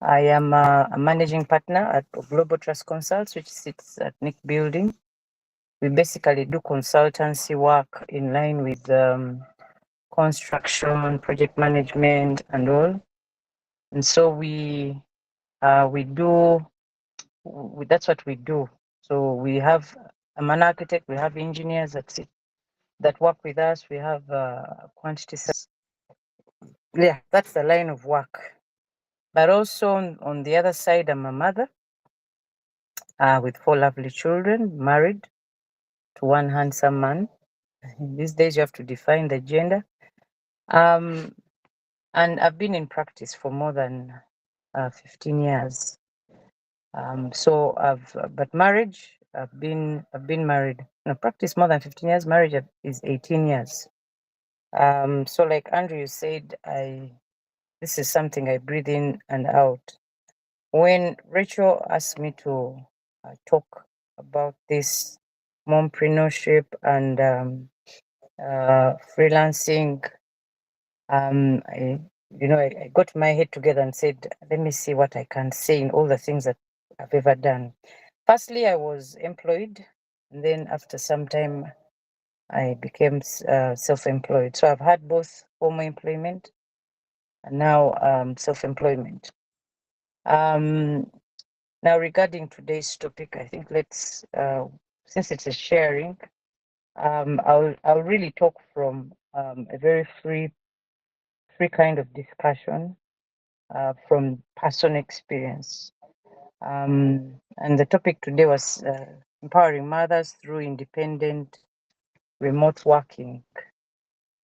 I am a managing partner at Global Trust Consults, which sits at Nick Building. We basically do consultancy work in line with construction, project management, and all. And so we do. That's what we do. So we have. I'm an architect. We have engineers that work with us. We have quantity. Yeah, that's the line of work. But also on the other side, I'm a mother with 4 lovely children, married to one handsome man. These days, you have to define the gender. And I've been in practice for more than 15 years. But marriage, I've been married. No, practice more than 15 years. Marriage is 18 years. So like Andrew said, this is something I breathe in and out. When Rachel asked me to talk about this MOM-PRENEURSHIP and freelancing, I got my head together and said, let me see what I can say in all the things that I've ever done. Firstly, I was employed, and then after some time, I became self-employed. So I've had both formal employment and now self-employment. Now, regarding today's topic, I think let's, since it's a sharing, I'll really talk from a very free kind of discussion from personal experience. And the topic today was empowering mothers through independent remote working,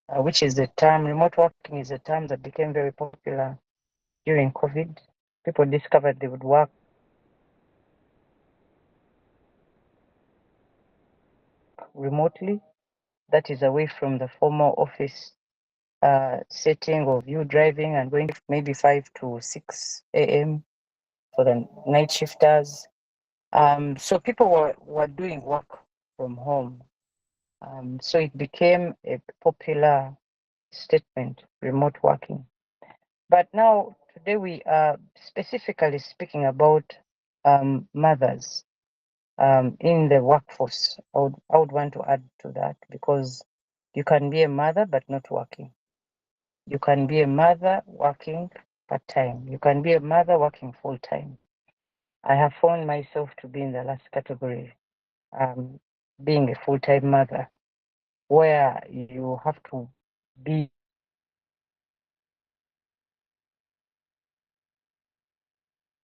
which is the term. Remote working is a term that became very popular during COVID. People discovered they would work remotely, that is away from the formal office setting of you driving and going maybe 5 to 6 a.m. for the night shifters. So people were doing work from home. So it became a popular statement, remote working. But now, today we are specifically speaking about mothers in the workforce. I would want to add to that, because you can be a mother but not working. You can be a mother working part-time. You can be a mother working full-time. I have found myself to be in the last category, being a full-time mother, where you have to be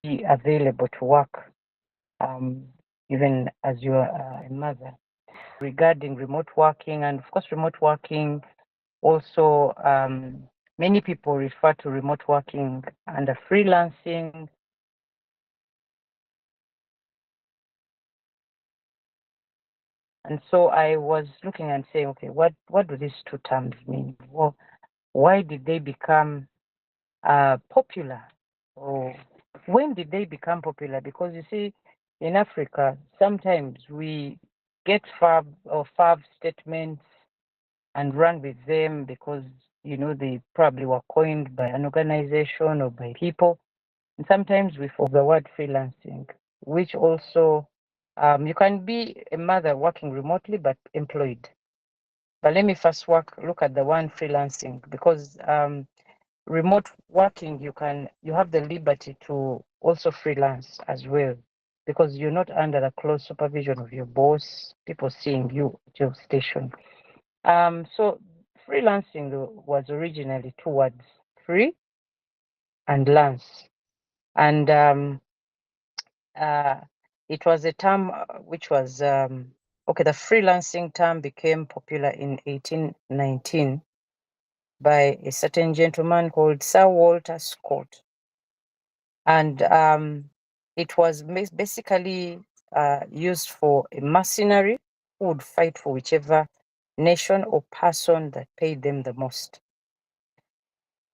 available to work, even as you are a mother. Regarding remote working, and of course, remote working also, many people refer to remote working under freelancing. And so I was looking and saying, okay, what do these two terms mean? Well, why did they become popular? Or when did they become popular? Because you see, in Africa, sometimes we get fab statements and run with them because, they probably were coined by an organization or by people. And sometimes we forget the word freelancing, which also, you can be a mother working remotely but employed. But let me first look at the one freelancing, because remote working, you have the liberty to also freelance as well, because you're not under the close supervision of your boss, people seeing you at your station. So freelancing was originally two words: free and lance. And it was a term which was, okay, the freelancing term became popular in 1819 by a certain gentleman called Sir Walter Scott. And it was basically used for a mercenary who would fight for whichever nation or person that paid them the most.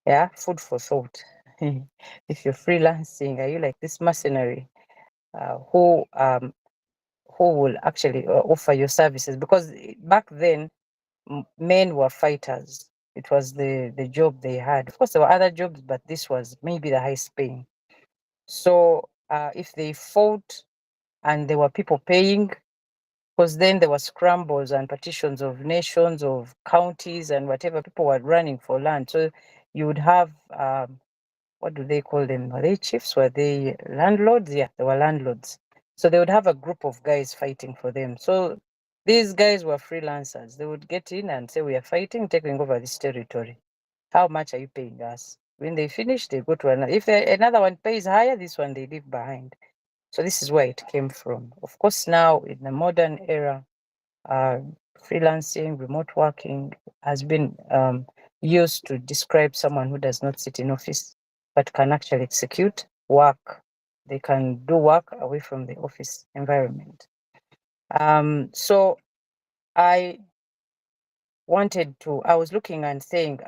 Yeah, food for thought. If you're freelancing, are you like this mercenary who will actually offer your services? Because back then, men were fighters. It was the job they had. Of course, there were other jobs, but this was maybe the highest paying. So if they fought and there were people paying, because then there were scrambles and partitions of nations, of counties, and whatever, people were running for land. So you would have, what do they call them? Were they chiefs? Were they landlords? Yeah, they were landlords. So they would have a group of guys fighting for them. So these guys were freelancers. They would get in and say, we are fighting, taking over this territory. How much are you paying us? When they finish, they go to another. If another one pays higher, this one they leave behind. So this is where it came from. Of course, now in the modern era, freelancing, remote working has been used to describe someone who does not sit in office, but can actually execute work. They can do work away from the office environment. So I was looking and saying,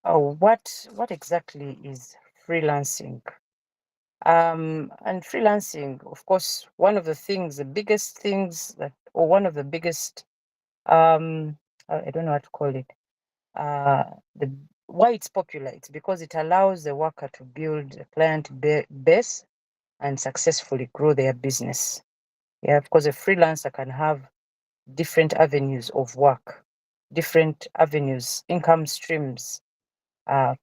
what exactly is freelancing? And freelancing, of course, one of the things, the biggest things that, or one of the biggest, I don't know what to call it, the why it's popular, it's because it allows the worker to build a client base and successfully grow their business. Yeah, because a freelancer can have different avenues of work, different avenues, income streams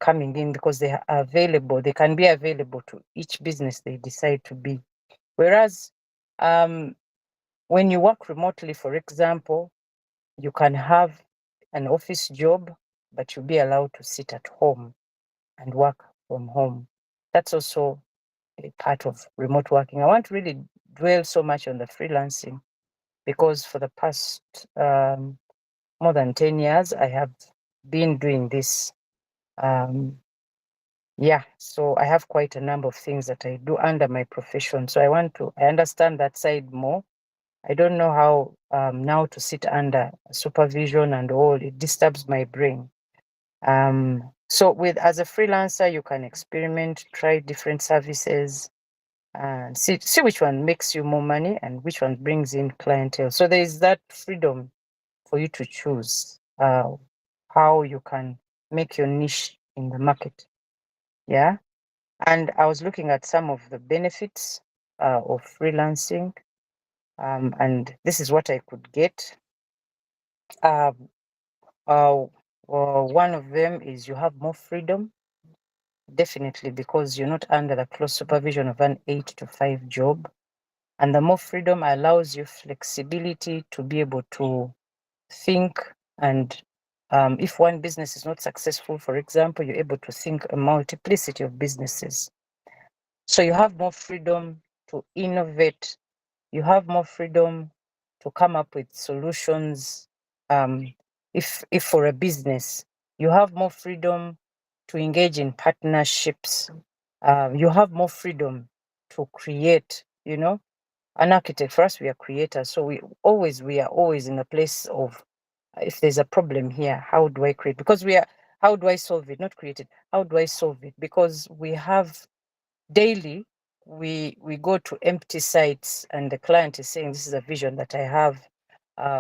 coming in, because they are available. They can be available to each business they decide to be. Whereas when you work remotely, for example, you can have an office job, but you'll be allowed to sit at home and work from home. That's also a part of remote working. I won't really dwell so much on the freelancing, because for the past more than 10 years, I have been doing this. Yeah, so I have quite a number of things that I do under my profession. So I understand that side more. I don't know how now to sit under supervision and all. It disturbs my brain. So as a freelancer, you can experiment, try different services, and see which one makes you more money and which one brings in clientele. So there is that freedom for you to choose how you can make your niche in the market. Yeah. And I was looking at some of the benefits of freelancing, and this is what I could get. One of them is you have more freedom, definitely, because you're not under the close supervision of an 8 to 5 job. And the more freedom allows you flexibility to be able to think. And if one business is not successful, for example, you're able to think a multiplicity of businesses. So you have more freedom to innovate. You have more freedom to come up with solutions. If for a business, you have more freedom to engage in partnerships. You have more freedom to create. An architect, for us, we are creators. So we are always in a place of, if there's a problem here, how do I create? Because how do I solve it? Not create it. How do I solve it? Because we have daily, we go to empty sites and the client is saying, this is a vision that I have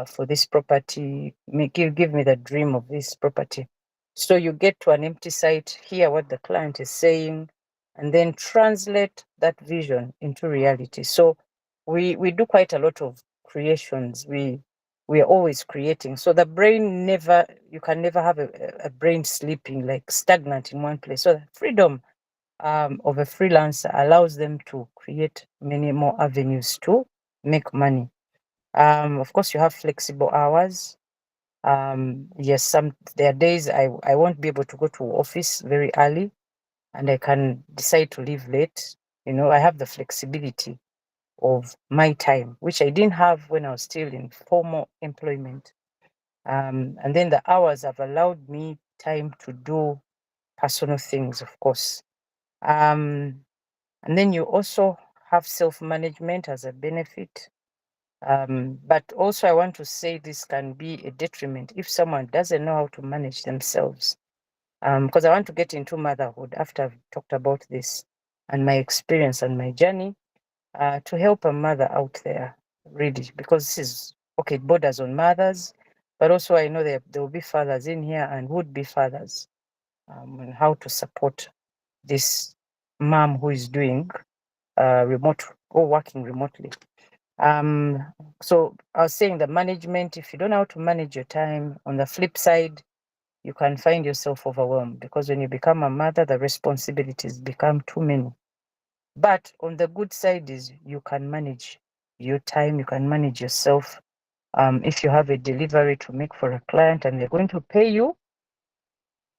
for this property. Give me the dream of this property. So you get to an empty site, hear what the client is saying, and then translate that vision into reality. So we do quite a lot of creations. We are always creating. So the brain you can never have a brain sleeping, like stagnant in one place. So freedom of a freelancer allows them to create many more avenues to make money. Of course, you have flexible hours. Yes, there are days I won't be able to go to office very early, and I can decide to leave late. I have the flexibility of my time, which I didn't have when I was still in formal employment. And then the hours have allowed me time to do personal things, of course. And then you also have self-management as a benefit. But also I want to say this can be a detriment if someone doesn't know how to manage themselves. Because I want to get into motherhood after I've talked about this and my experience and my journey to help a mother out there, really, because this is, okay, it borders on mothers, But also I know there will be fathers in here and would be fathers, on how to support this mom who is doing remote or working remotely. So I was saying the management, if you don't know how to manage your time, on the flip side, you can find yourself overwhelmed, because when you become a mother, the responsibilities become too many. But on the good side is you can manage your time, you can manage yourself. If you have a delivery to make for a client and they're going to pay you,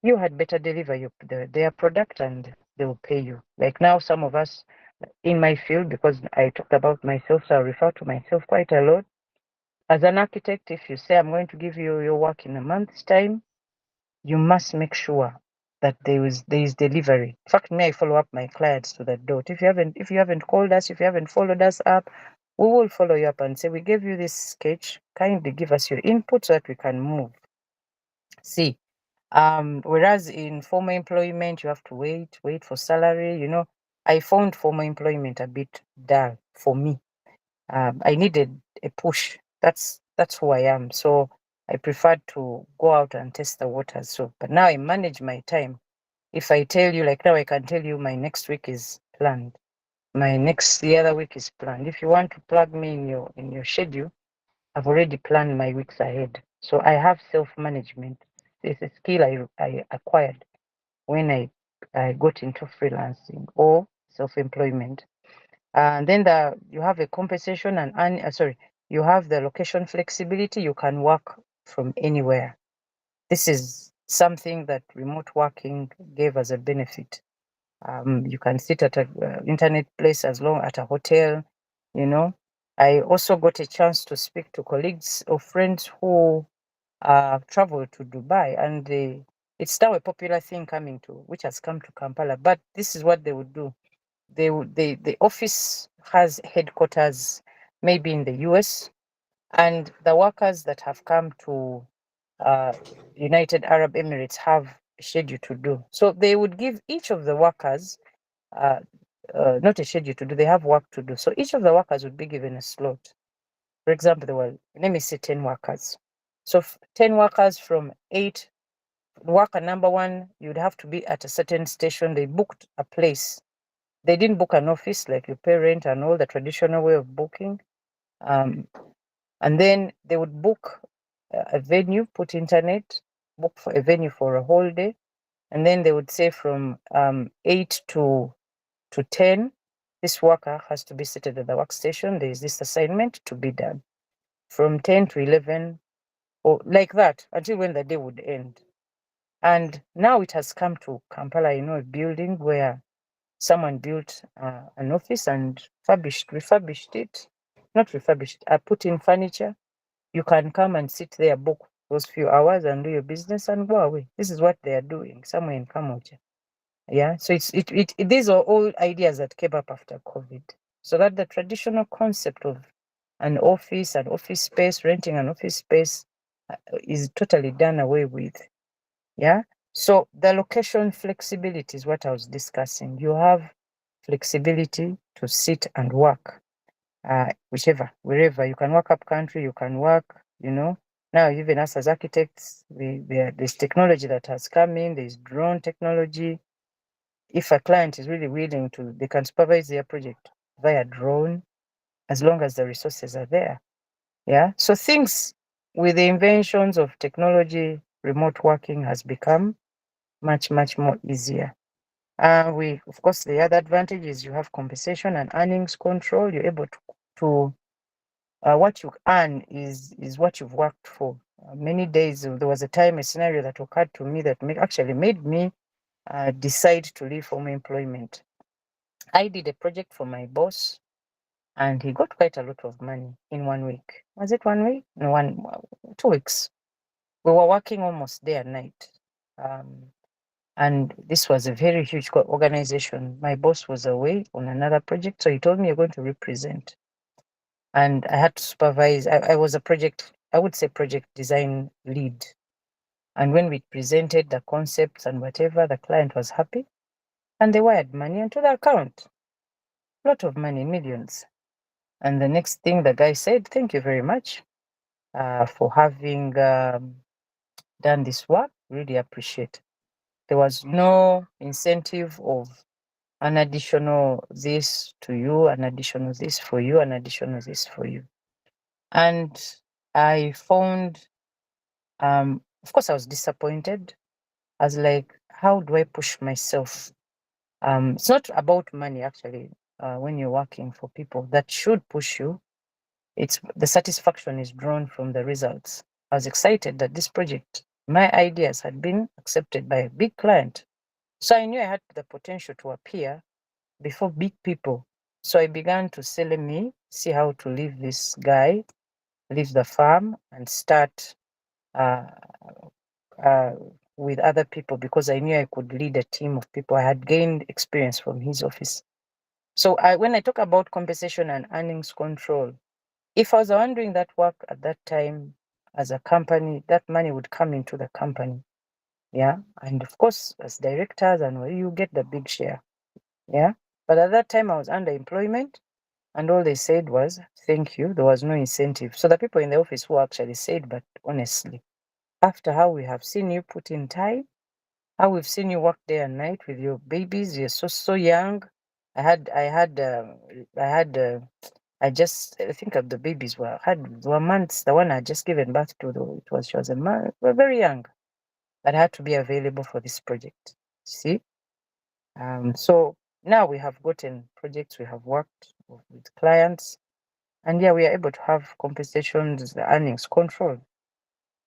you had better deliver their product and they will pay you. Like now, some of us in my field, because I talked about myself, so I refer to myself quite a lot. As an architect, if you say I'm going to give you your work in a month's time, you must make sure that there is delivery. In fact, me, I follow up my clients to that dot. If you haven't called us, if you haven't followed us up, we will follow you up and say, we gave you this sketch, kindly give us your input so that we can move. See, whereas in formal employment, you have to wait for salary. You know, I found formal employment a bit dull for me. I needed a push. That's who I am. So I preferred to go out and test the waters. So, but now I manage my time. If I tell you, like now, I can tell you my next week is planned. The other week is planned. If you want to plug me in your schedule, I've already planned my weeks ahead. So I have self-management. It's a skill I acquired when I got into freelancing or self-employment. And then you have a compensation and you have the location flexibility. You can work from anywhere. This is something that remote working gave as a benefit. You can sit at an internet place as long at a hotel, you know. I also got a chance to speak to colleagues or friends who travel to Dubai, and it's now a popular thing which has come to Kampala. But this is what they would do. The office has headquarters maybe in the US, and the workers that have come to United Arab Emirates have schedule to do. So they would give each of the workers not a schedule to do, they have work to do. So each of the workers would be given a slot. For example, there were, let me say 10 workers. So 10 workers from 8, worker number 1, you'd have to be at a certain station. They booked a place. They didn't book an office like your parent and all the traditional way of booking. And then they would book a venue, put internet, book for a venue for a whole day. And then they would say from 8 to 10, this worker has to be seated at the workstation. There is this assignment to be done. From 10 to 11, or like that, until when the day would end. And now it has come to Kampala, a building where someone built an office and refurbished it. Not refurbished, put in furniture. You can come and sit there, book those few hours and do your business and go away. This is what they are doing somewhere in Kamoja. Yeah, so these are all ideas that came up after COVID. So that the traditional concept of an office space, renting an office space is totally done away with. Yeah, so the location flexibility is what I was discussing. You have flexibility to sit and work, wherever. You can work up country, you can work, Now, even us as architects, there's technology that has come in, there's drone technology. If a client is really willing to, they can supervise their project via drone as long as the resources are there. Yeah. So things with the inventions of technology, remote working has become much, much more easier. Of course, the other advantage is you have compensation and earnings control. You're able to what you earn is what you've worked for. Many days, there was a scenario that occurred to me that actually made me decide to leave formal employment. I did a project for my boss, and he got quite a lot of money in 1 week. Was it 1 week? No, 2 weeks. We were working almost day and night. And this was a very huge organization. My boss was away on another project, so he told me, you're going to represent. And I had to supervise. I was I would say project design lead. And when we presented the concepts and whatever, the client was happy. And they wired money into the account. A lot of money, millions. And the next thing the guy said, thank you very much. for having done this work. Really appreciate. There was no incentive of an additional this to you, an additional this for you, an additional this for you. And I found, of course, I was disappointed. I was like, how do I push myself? It's not about money, actually. When you're working for people that should push you, it's the satisfaction is drawn from the results. I was excited that this project, my ideas had been accepted by a big client. So I knew I had the potential to appear before big people. So I began to see how to leave this guy, leave the farm, and start uh, uh, with other people, because I knew I could lead a team of people. I had gained experience from his office. So when I talk about compensation and earnings control, if I was the one doing that work at that time as a company, that money would come into the company. Yeah. And of course, as directors, and you get the big share. Yeah. But at that time, I was under employment, and all they said was, thank you. There was no incentive. So the people in the office who actually said, but honestly, after how we have seen you put in time, how we've seen you work day and night with your babies, you're so young. I just think of the babies were months. The one I had just given birth to, though she was a man, were very young, but I had to be available for this project. See, so now we have gotten projects, we have worked with clients, and yeah, we are able to have compensations, the earnings control.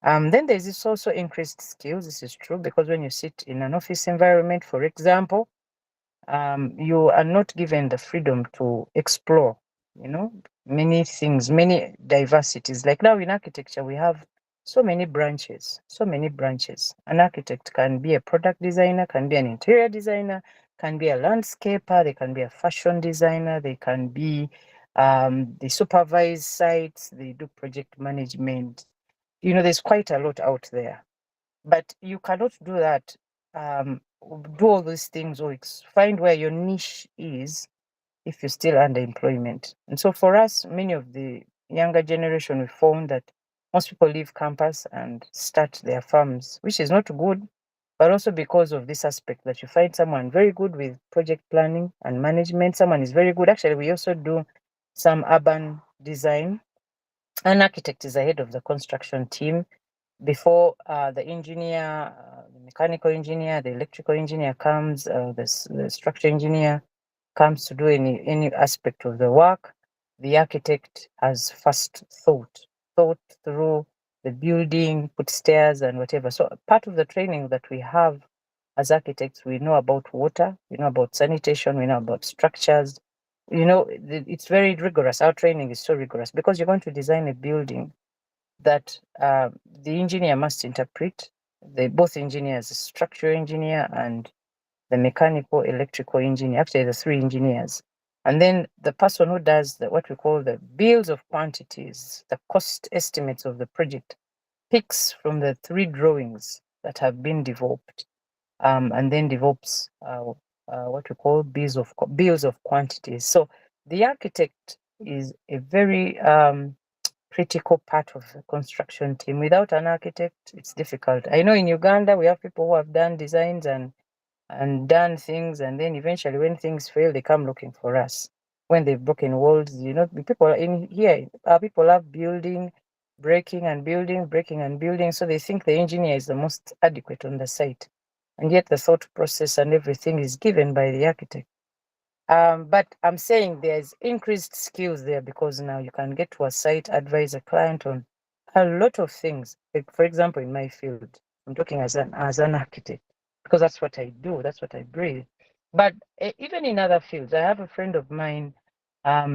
Then there's this also increased skills. This is true, because when you sit in an office environment, for example, you are not given the freedom to explore, many things, many diversities. Like now in architecture, we have so many branches, so many branches. An architect can be a product designer, can be an interior designer, can be a landscaper, they can be a fashion designer, they can be they supervise sites, they do project management. There's quite a lot out there, but you cannot do that. Do all these things, or find where your niche is if you're still under employment. And so for us, many of the younger generation, we found that most people leave campus and start their farms, which is not good, but also because of this aspect that you find someone very good with project planning and management. Someone is very good. Actually, we also do some urban design. An architect is ahead of the construction team before the engineer, the mechanical engineer, the electrical engineer comes, the structure engineer comes to do any aspect of the work. The architect has first thought through the building, put stairs and whatever. So part of the training that we have as architects, we know about water, we know about sanitation, we know about structures. It's very rigorous. Our training is so rigorous, because you're going to design a building that the engineer must interpret. Both engineers, the structural engineer and the mechanical electrical engineer, actually the three engineers. And then the person who does what we call the bills of quantities, the cost estimates of the project, picks from the three drawings that have been developed, and then develops what we call bills of quantities. So the architect is a very critical part of the construction team. Without an architect, it's difficult. I know in Uganda we have people who have done designs and done things, and then eventually when things fail, they come looking for us. When they've broken walls, people in here, people love building, breaking and building, breaking and building. So they think the engineer is the most adequate on the site. And yet the thought process and everything is given by the architect. But I'm saying there's increased skills there, because now you can get to a site, advise a client on a lot of things. Like, for example, in my field, I'm talking as an architect, because that's what I do, that's what I breathe. But even in other fields, I have a friend of mine.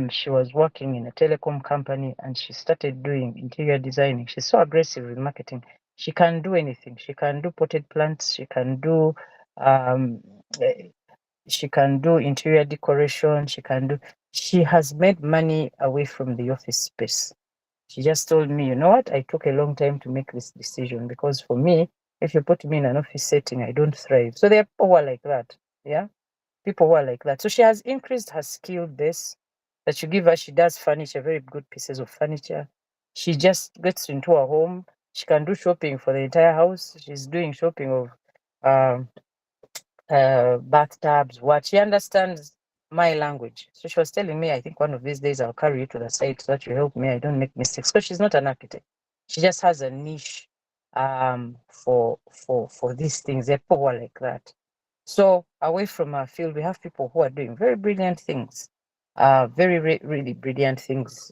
She was working in a telecom company, and she started doing interior designing. She's so aggressive with marketing. She can do anything. She can do potted plants. She can do um, she can do interior decoration. She has made money away from the office space. She just told me, you know what? I took a long time to make this decision, because for me, if you put me in an office setting, I don't thrive. So there are people who are like that. Yeah. People who are like that. So she has increased her skill base that you give her. She does furniture, very good pieces of furniture. She just gets into her home. She can do shopping for the entire house. She's doing shopping of um, bathtubs, what. She understands my language. So she was telling me, I think one of these days I'll carry you to the site so that you help me. I don't make mistakes. Because she's not an architect. She just has a niche for these things. There are people who are like that. So away from our field, we have people who are doing very brilliant things, really brilliant things.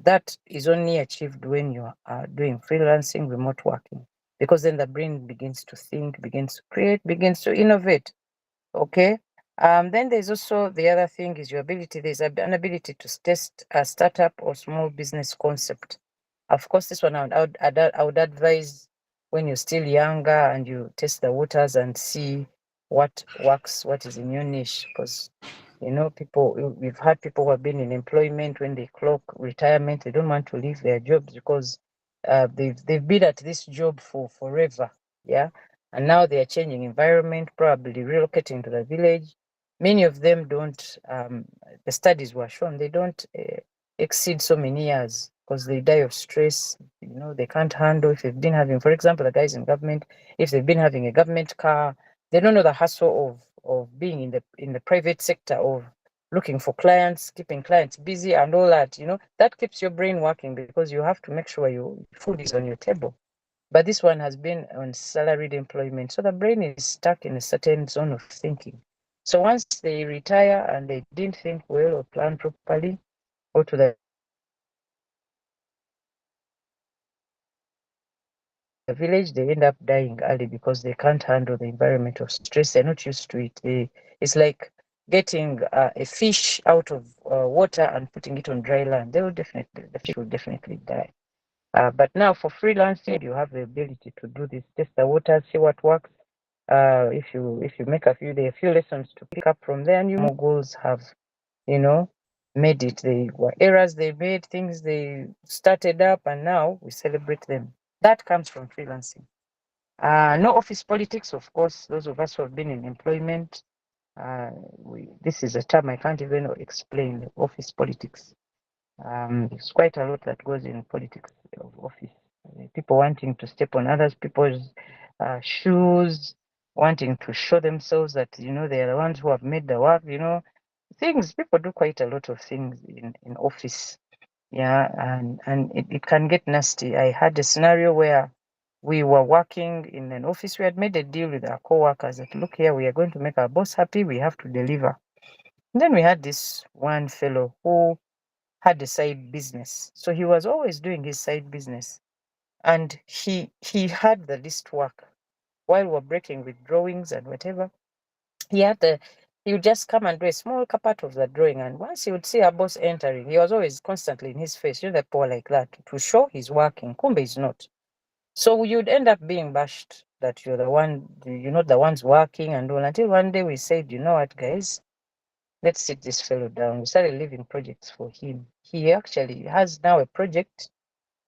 That is only achieved when you are doing freelancing, remote working, because then the brain begins to think, begins to create, begins to innovate. Okay. Then there's also the other thing is your ability. There's an ability to test a startup or small business concept. Of course, this one I would advise when you're still younger and you test the waters and see what works, what is in your niche. Because, we've had people who have been in employment when they clock retirement, they don't want to leave their jobs because they've been at this job for forever. Yeah. And now they are changing environment, probably relocating to the village. Many of them don't, the studies were shown, they don't exceed so many years because they die of stress. They can't handle if they've been having, for example, the guys in government, if they've been having a government car, they don't know the hassle of being in the private sector, of looking for clients, keeping clients busy and all that. That keeps your brain working because you have to make sure your food is on your table. But this one has been on salaried employment. So the brain is stuck in a certain zone of thinking. So once they retire and they didn't think well or plan properly, go to the village, they end up dying early because they can't handle the environment of stress. They're not used to it. It's like getting a fish out of water and putting it on dry land. The fish will definitely die. But now for freelancing, you have the ability to do this, test the waters, see what works. If you make a few lessons to pick up from there, and more goals have, made it. They were errors they made, things they started up, and now we celebrate them. That comes from freelancing. No office politics, of course. Those of us who have been in employment, this is a term I can't even explain. Office politics. There's quite a lot that goes in politics of office. People wanting to step on others people's shoes, wanting to show themselves that they are the ones who have made the work. Things people do quite a lot of things in office. Yeah, and it can get nasty. I had a scenario where we were working in an office. We had made a deal with our co-workers that, look here, we are going to make our boss happy. We have to deliver. And then we had this one fellow who had a side business. So he was always doing his side business. And he had the least work. While we're breaking with drawings and whatever, he would just come and do a small part of the drawing. And once he would see a boss entering, he was always constantly in his face, the poor like that, to show he's working. Kumbe is not. So you'd end up being bashed that you're not the ones working and all. Until one day we said, you know what, guys, let's sit this fellow down. We started leaving projects for him. He actually has now a project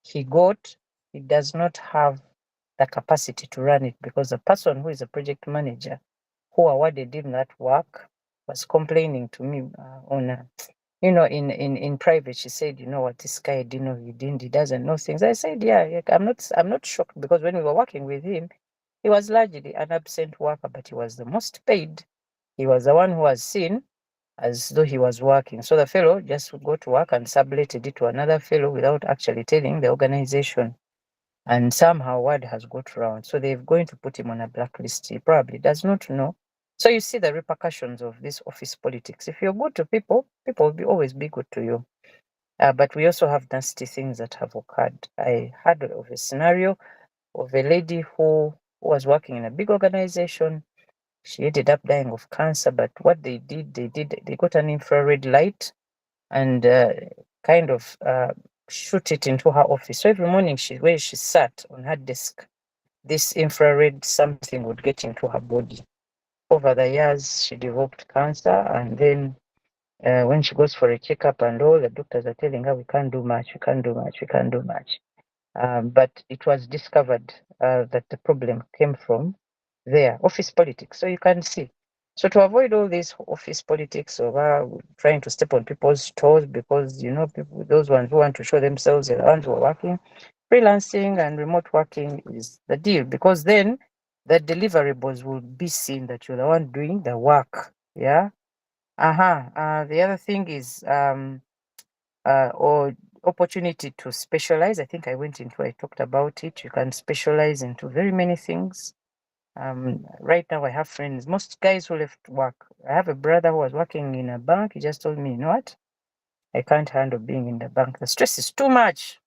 he got. He does not have the capacity to run it because the person who is a project manager who awarded him that work was complaining to me in private. She said, you know what, this guy didn't know, he doesn't know things. I said, yeah, I'm not shocked because when we were working with him, he was largely an absent worker, but he was the most paid. He was the one who was seen as though he was working. So the fellow just would go to work and subletted it to another fellow without actually telling the organization. And somehow word has got around. So they're going to put him on a blacklist. He probably does not know. So you see the repercussions of this office politics. If you're good to people, people will always be good to you. But we also have nasty things that have occurred. I heard of a scenario of a lady who was working in a big organization. She ended up dying of cancer, but what they got an infrared light and kind of shoot it into her office. So every morning where she sat on her desk, this infrared something would get into her body. Over the years, she developed cancer, and then when she goes for a checkup and all, the doctors are telling her, we can't do much, we can't do much, we can't do much. But it was discovered that the problem came from their office politics. So you can see So to avoid all this office politics of trying to step on people's toes because, people, those ones who want to show themselves are the ones who are working, freelancing and remote working is the deal, because then the deliverables will be seen that you're the one doing the work. Yeah. The other thing is or opportunity to specialize. I think I talked about it. You can specialize into very many things. Right now I have friends, most guys who left work. I have a brother who was working in a bank. He just told me, you know what? I can't handle being in the bank. The stress is too much.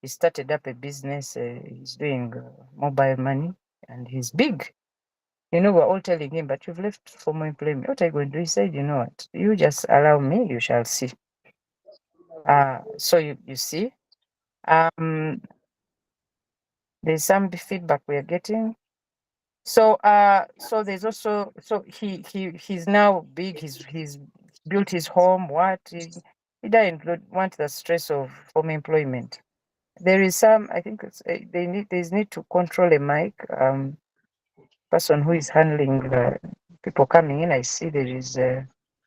He started up a business. He's doing mobile money, and he's big. We're all telling him, but you've left for more employment. What are you going to do? He said, you know what? You just allow me, you shall see. So you see, um, there's some feedback we are getting. So there's also, so he's now big. He's built his home. What he doesn't want the stress of home employment. There is some. I think there's need to control a mic. Person who is handling the people coming in. I see there is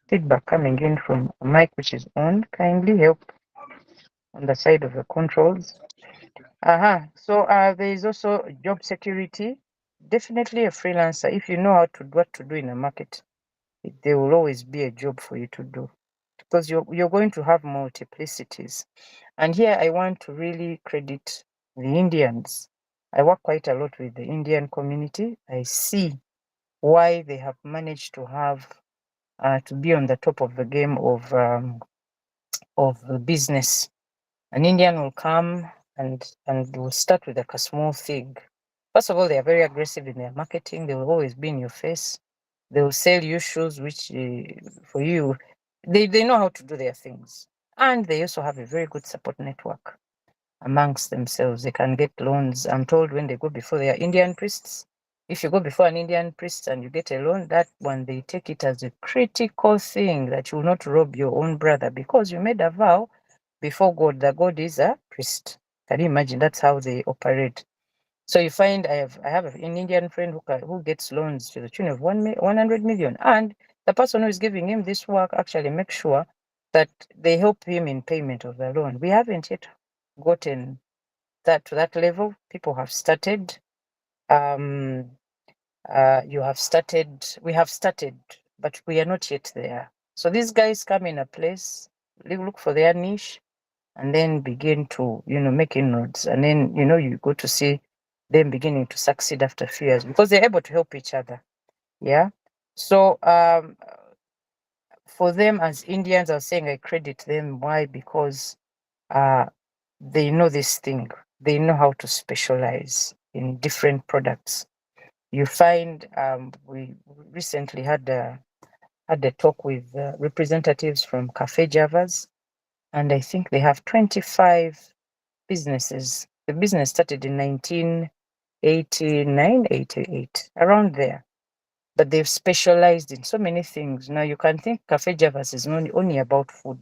feedback coming in from a mic which is on. Kindly help on the side of the controls. So there is also job security. Definitely a freelancer. If you know what to do in the market, there will always be a job for you to do, because you're going to have multiplicities. And here I want to really credit the Indians. I work quite a lot with the Indian community. I see why they have managed to have to be on the top of the game of the business. An Indian will come and will start with like a small thing. First of all, they are very aggressive in their marketing. They will always be in your face. They will sell you shoes, which for you, they know how to do their things. And they also have a very good support network amongst themselves. They can get loans. I'm told when they go before their Indian priests, if you go before an Indian priest and you get a loan, that one, they take it as a critical thing that you will not rob your own brother because you made a vow before God. The God is a priest. Can you imagine? That's how they operate. So you find I have an Indian friend who gets loans to the tune of 100 million, and the person who is giving him this work actually makes sure that they help him in payment of the loan. We haven't yet gotten that to that level. People have started. Um, you have started. We have started, but we are not yet there. So these guys come in a place, they look for their niche, and then begin to make inroads, and then you go to see them beginning to succeed after a few years because they're able to help each other. Yeah. So for them as Indians, I was saying I credit them. Why? Because they know this thing. They know how to specialize in different products. You find we recently had a talk with representatives from Cafe Javas, and I think they have 25 businesses. The business started in 1989, 88, around there. But they've specialized in so many things. Now you can think Cafe Javas is only about food.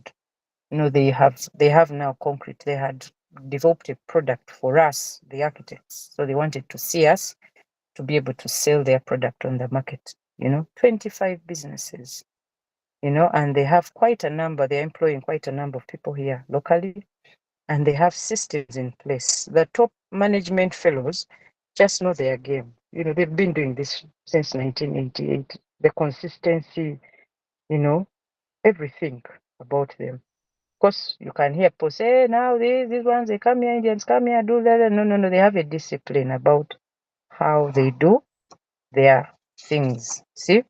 They have now concrete. They had developed a product for us, the architects. So they wanted to see us to be able to sell their product on the market. 25 businesses, and they have quite a number. They're employing quite a number of people here locally, and they have systems in place. The top management fellows just know their game. They've been doing this since 1988. The consistency, everything about them. Of course, you can hear people say, hey, now these ones, they come here, Indians come here, do that. No, no, no. They have a discipline about how they do their things. See?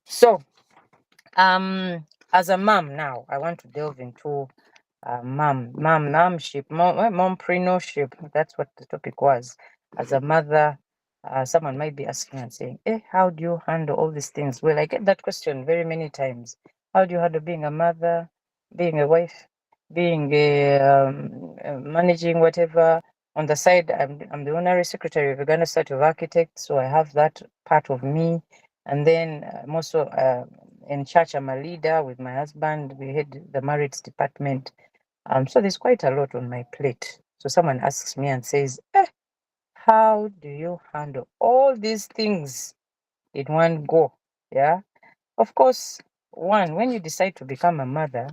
So, as a mom now, I want to delve into mompreneurship. That's what the topic was. As a mother, someone might be asking and saying, how do you handle all these things? Well, I get that question very many times. How do you handle being a mother, being a wife, being managing whatever? On the side, I'm the honorary secretary of Uganda Society of Architects, so I have that part of me. And then I'm also in church, I'm a leader with my husband. We head the marriage department. So there's quite a lot on my plate. So someone asks me and says, how do you handle all these things in one go? Yeah. Of course, one, when you decide to become a mother,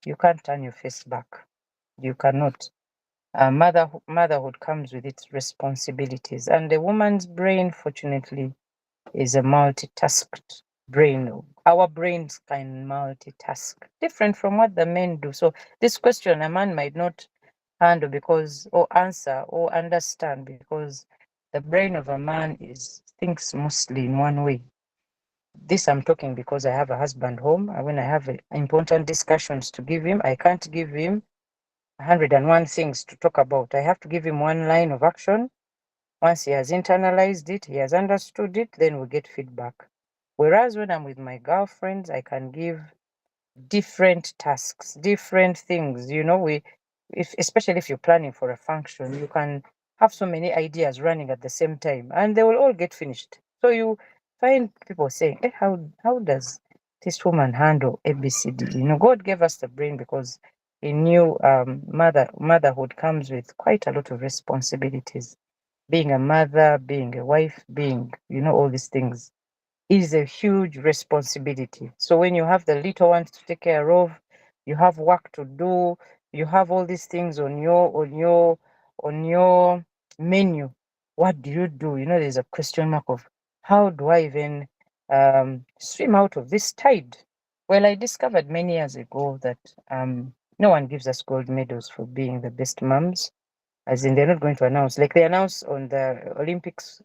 you can't turn your face back. You cannot. Motherhood comes with its responsibilities, and the woman's brain, fortunately, is a multitasked brain. Our brains can multitask, different from what the men do. So this question a man might not handle because, or answer, or understand, because the brain of a man thinks mostly in one way. This I'm talking because I have a husband home, and when I have important discussions to give him, I can't give him 101 things to talk about. I have to give him one line of action. Once he has internalized it, he has understood it, then we get feedback. Whereas when I'm with my girlfriends, I can give different tasks, different things. Especially if you're planning for a function, you can have so many ideas running at the same time, and they will all get finished. So you find people saying, how does this woman handle ABCD? God gave us the brain because he knew motherhood comes with quite a lot of responsibilities. Being a mother, being a wife, being, all these things is a huge responsibility. So when you have the little ones to take care of, you have work to do, you have all these things on your menu. What do you do? There's a question mark of how do I even swim out of this tide? Well, I discovered many years ago that no one gives us gold medals for being the best moms. As in, they're not going to announce like they announce on the Olympics.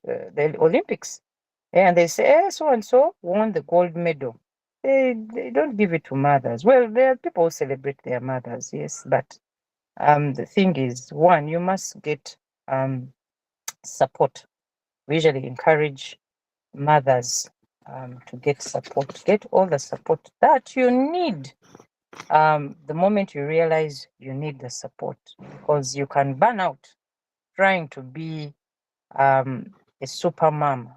Yeah, and they say, so and so won the gold medal. They don't give it to mothers. Well, there are people who celebrate their mothers, yes, but the thing is, one, you must get support. We usually encourage mothers to get support, get all the support that you need. The moment you realize you need the support, because you can burn out trying to be a super mom,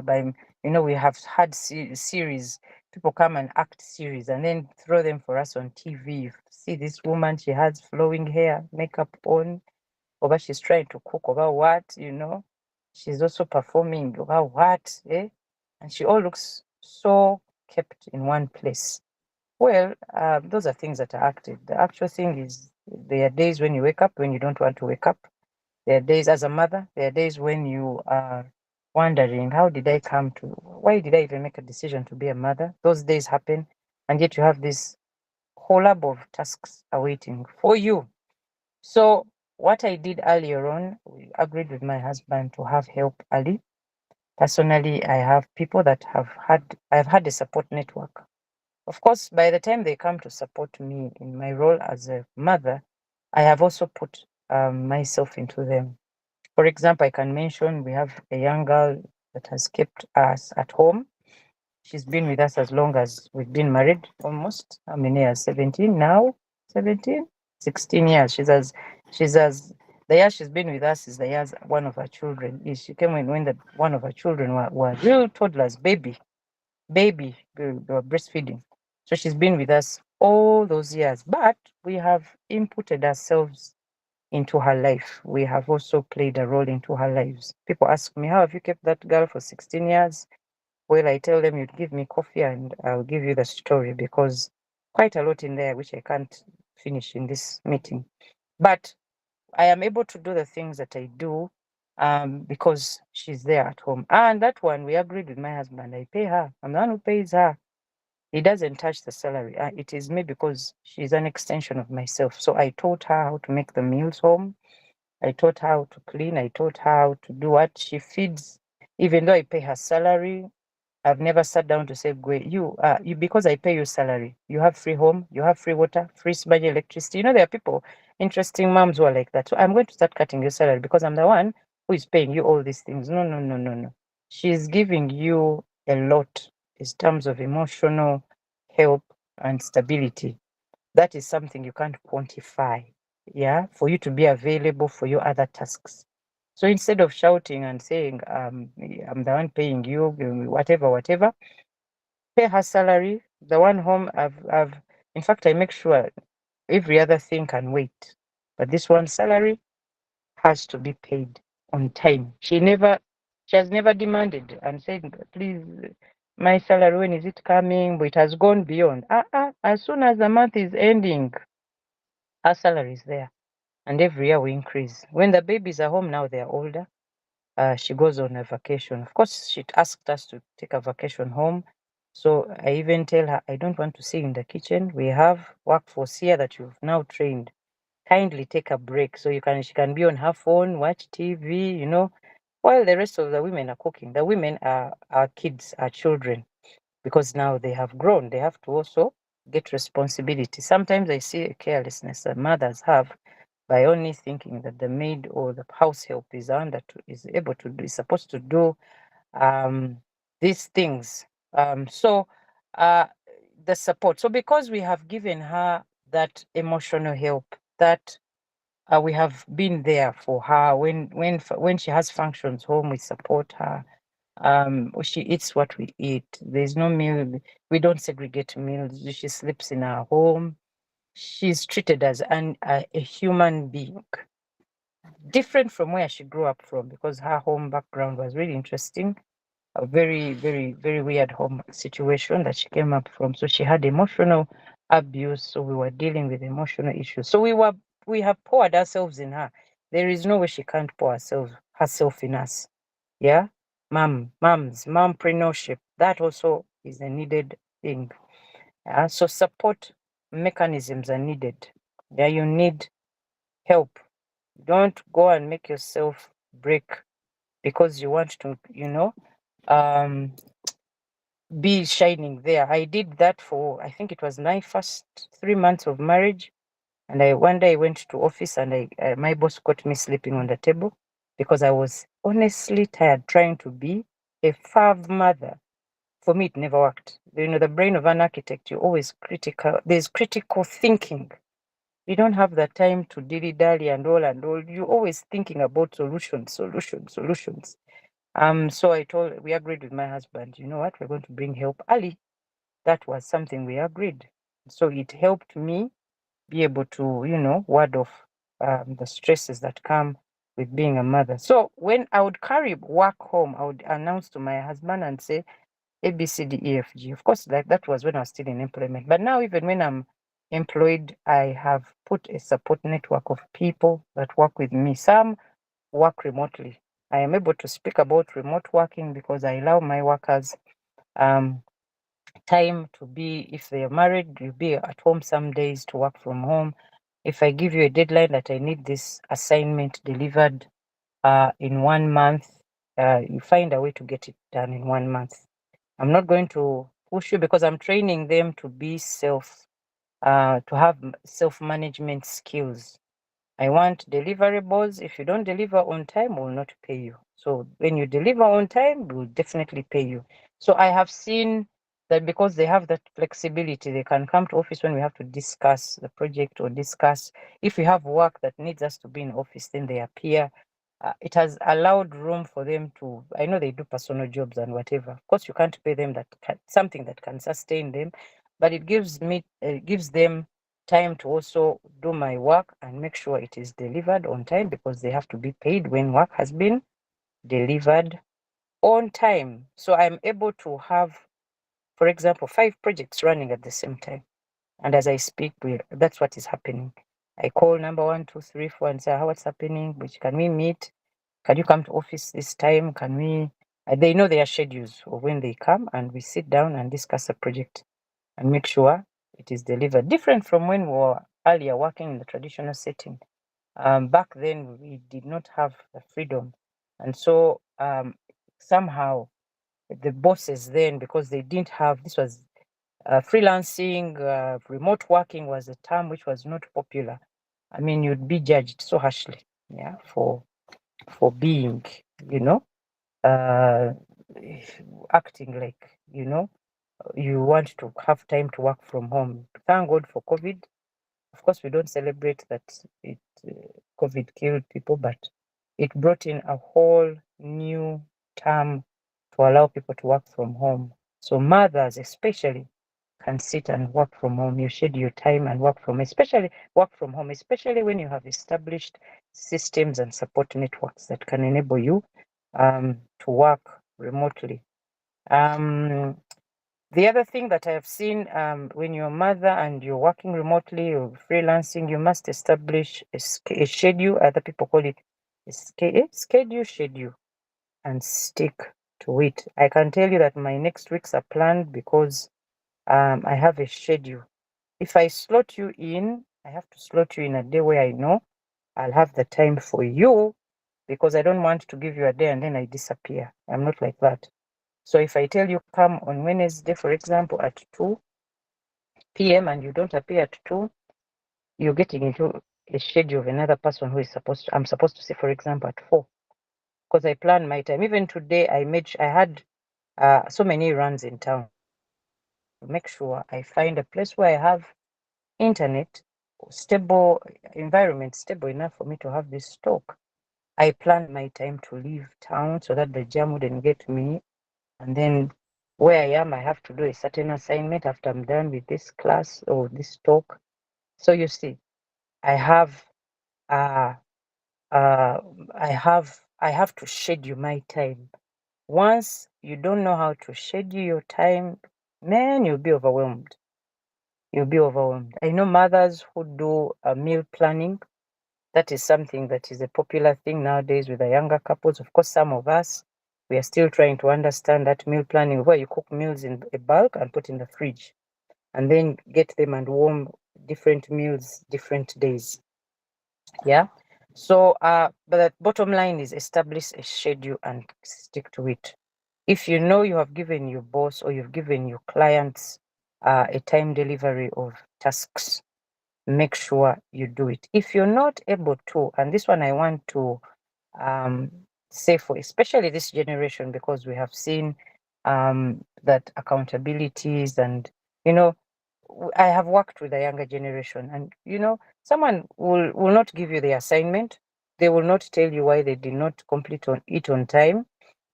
by we have had series. People come and act series and then throw them for us on TV. See this woman, she has flowing hair, makeup on, over she's trying to cook over what, she's also performing over what, and she all looks so kept in one place. Well, those are things that are acted. The actual thing is there are days when you wake up when you don't want to wake up. There are days as a mother, there are days when you are wondering, why did I even make a decision to be a mother? Those days happen, and yet you have this collab of tasks awaiting for you. So what I did earlier on, we agreed with my husband to have help early. Personally, I have people that I've had a support network. Of course, by the time they come to support me in my role as a mother, I have also put myself into them. For example, I can mention we have a young girl that has kept us at home. She's been with us as long as we've been married, almost. How many years? 17 now? 17? 16 years. The year she's been with us is the years one of her children is. She came when one of her children were real toddlers, baby, they were breastfeeding. So she's been with us all those years, but we have inputted ourselves into her life. We have also played a role into her lives. People ask me, how have you kept that girl for 16 years? Well, I tell them, you'd give me coffee and I'll give you the story, because quite a lot in there which I can't finish in this meeting. But I am able to do the things that I do because she's there at home. And that one, we agreed with my husband. I pay her. I'm the one who pays her. He doesn't touch the salary. It is me because she's an extension of myself. So I taught her how to make the meals home. I taught her how to clean. I taught her how to do what she feeds. Even though I pay her salary, I've never sat down to say, Gwe, you because I pay you salary, you have free home, you have free water, free smart electricity. There are people, interesting moms who are like that. So I'm going to start cutting your salary because I'm the one who is paying you all these things. No, no, no, no, no. She's giving you a lot in terms of emotional help and stability. That is something you can't quantify, for you to be available for your other tasks. So instead of shouting and saying, I'm the one paying you, whatever, pay her salary. The one home, in fact, I make sure every other thing can wait. But this one salary has to be paid on time. She has never demanded and said, please, my salary, when is it coming? But it has gone beyond. As soon as the month is ending, our salary is there. And every year we increase. When the babies are home now, they're older. She goes on a vacation. Of course, she asked us to take a vacation home. So I even tell her, I don't want to see you in the kitchen. We have workforce here that you've now trained. Kindly take a break so she can be on her phone, watch TV, while the rest of the women are cooking. The women are our kids, our children, because now they have grown. They have to also get responsibility. Sometimes I see a carelessness that mothers have by only thinking that the maid or the house help is supposed to do these things. So the support. So because we have given her that emotional help, that we have been there for her when she has functions home, we support her. She eats what we eat. There's no meal. We don't segregate meals. She sleeps in our home. She's treated as a human being, different from where she grew up from, because her home background was really interesting. A very, very, very weird home situation that she came up from. So she had emotional abuse. So we were dealing with emotional issues. So we have poured ourselves in her. There is no way she can't pour herself in us. Yeah. MOM-PRENEURSHIP. That also is a needed thing. So support mechanisms are needed. Yeah, you need help. Don't go and make yourself break because you want to, be shining there. I did that for, I think it was my first 3 months of marriage. And one day I went to office and my boss caught me sleeping on the table because I was honestly tired trying to be a fav mother. For me, it never worked. The brain of an architect, you're always critical. There's critical thinking. You don't have the time to dilly-dally and all and all. You're always thinking about solutions. So we agreed with my husband, you know what, we're going to bring help early. That was something we agreed. So it helped me be able to, ward off the stresses that come with being a mother. So when I would carry work home, I would announce to my husband and say, A, B, C, D, E, F, G. Of course, like that was when I was still in employment. But now, even when I'm employed, I have put a support network of people that work with me. Some work remotely. I am able to speak about remote working because I allow my workers time to be, if they are married, you'll be at home some days to work from home. If I give you a deadline that I need this assignment delivered in 1 month, you find a way to get it done in 1 month. I'm not going to push you because I'm training them to be to have self-management skills. I want deliverables. If you don't deliver on time, we'll not pay you. So when you deliver on time, we'll definitely pay you. So I have seen that because they have that flexibility, they can come to office when we have to discuss the project or discuss if we have work that needs us to be in office, then they appear. It has allowed room for them to, I know they do personal jobs and whatever. Of course, you can't pay them something that can sustain them, but it gives them time to also do my work and make sure it is delivered on time, because they have to be paid when work has been delivered on time. So I'm able to have, for example, 5 projects running at the same time. And as I speak, that's what is happening. I call number 1, 2, 3, 4 and say, what's happening? Which can we meet? Can you come to office this time? Can we? They know their schedules of when they come, and we sit down and discuss a project and make sure it is delivered. Different from when we were earlier working in the traditional setting. Back then, we did not have the freedom. And so somehow the bosses then, because they didn't have, this was freelancing, remote working was a term which was not popular. I mean, you'd be judged so harshly, yeah, for being, uh, acting like, you want to have time to work from home. Thank God for COVID. Of course, we don't celebrate that COVID killed people, but it brought in a whole new term to allow people to work from home. So mothers especially can sit and work from home. You schedule time and work from home, especially when you have established systems and support networks that can enable you to work remotely. The other thing that I have seen, when you're a mother and you're working remotely or freelancing, you must establish a schedule. Other people call it a schedule, and stick to it. I can tell you that my next weeks are planned because I have a schedule. If I slot you in, I have to slot you in a day where I know I'll have the time for you, because I don't want to give you a day and then I disappear. I'm not like that. So if I tell you come on Wednesday, for example, at 2 p.m. and you don't appear at 2, you're getting into a schedule of another person who is I'm supposed to say, for example, at 4, because I plan my time. Even today, I had so many runs in town to make sure I find a place where I have internet, stable environment, stable enough for me to have this talk. I planned my time to leave town so that the jam wouldn't get me. And then where I am, I have to do a certain assignment after I'm done with this class or this talk. So you see, I have uh, I have to schedule my time. Once you don't know how to schedule your time, man, you'll be overwhelmed. You'll be overwhelmed. I know mothers who do meal planning. That is something that is a popular thing nowadays with the younger couples. Of course, some of us, we are still trying to understand that meal planning, where you cook meals in a bulk and put in the fridge, and then get them and warm different meals different days. Yeah. So, but the bottom line is establish a schedule and stick to it. If you know you have given your boss or you've given your clients a time delivery of tasks, make sure you do it. If you're not able to, and this one I want to say for especially this generation, because we have seen that accountabilities and, you know, I have worked with the younger generation, and someone will not give you the assignment. They will not tell you why they did not complete it on time,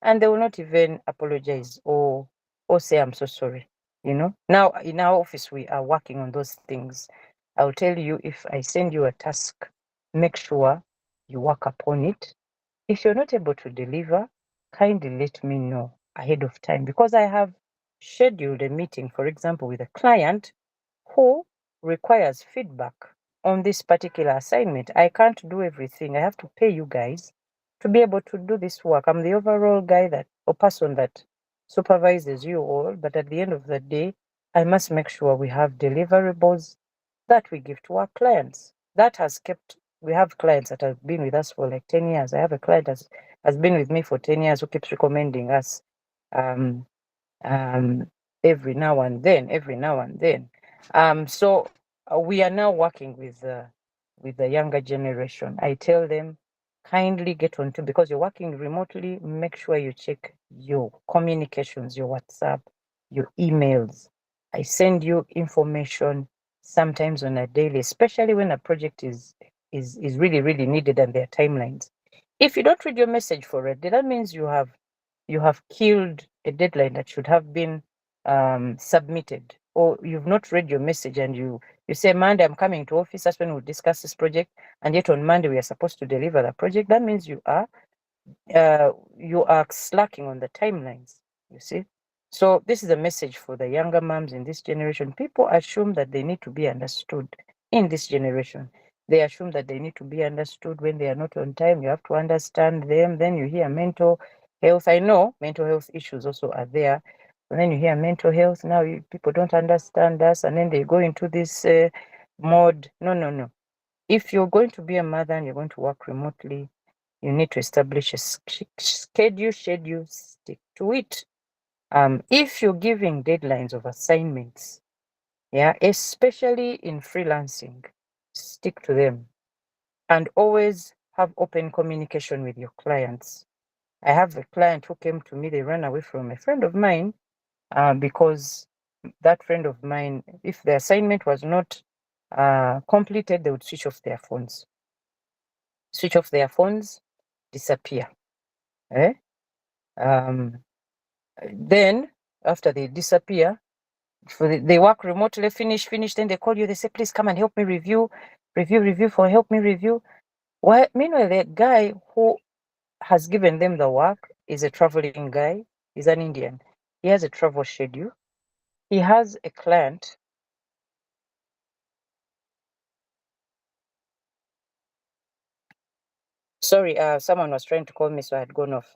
and they will not even apologize or say I'm so sorry. Now in our office we are working on those things. I'll tell you, if I send you a task, make sure you work upon it. If you're not able to deliver, kindly let me know ahead of time, because I have scheduled a meeting, for example, with a client who requires feedback on this particular assignment. I can't do everything. I have to pay you guys to be able to do this work. I'm the overall guy or person that supervises you all, but at the end of the day, I must make sure we have deliverables that we give to our clients. We have clients that have been with us for like 10 years. I have a client that has been with me for 10 years who keeps recommending us um, every now and then. So we are now working with the younger generation. I tell them, kindly get on to, because you're working remotely, make sure you check your communications, your WhatsApp, your emails. I send you information sometimes on a daily, especially when a project is really, really needed and there are timelines. If you don't read your message for a day, that means you have killed a deadline that should have been submitted, or you've not read your message and you say, Monday I'm coming to office, that's when we'll discuss this project, and yet on Monday we are supposed to deliver the project. That means you are slacking on the timelines, you see. So this is a message for the younger moms in this generation. People assume that they need to be understood in this generation. They assume that they need to be understood when they are not on time. You have to understand them. Then you hear mental health. I know mental health issues also are there. And then you hear mental health. Now people don't understand us. And then they go into this mode. No, no, no. If you're going to be a mother and you're going to work remotely, you need to establish a schedule, stick to it. If you're giving deadlines of assignments, yeah, especially in freelancing, stick to them, and always have open communication with your clients. I have a client who came to me, they ran away from a friend of mine because that friend of mine, if the assignment was not completed, they would switch off their phones, disappear. Eh? Then after they disappear, they work remotely, finish, then they call you, they say, please come and help me review, help me review. Meanwhile, the guy who has given them the work is a traveling guy, he's an Indian. He has a travel schedule. he has a client. Sorry, someone was trying to call me, so I had gone off.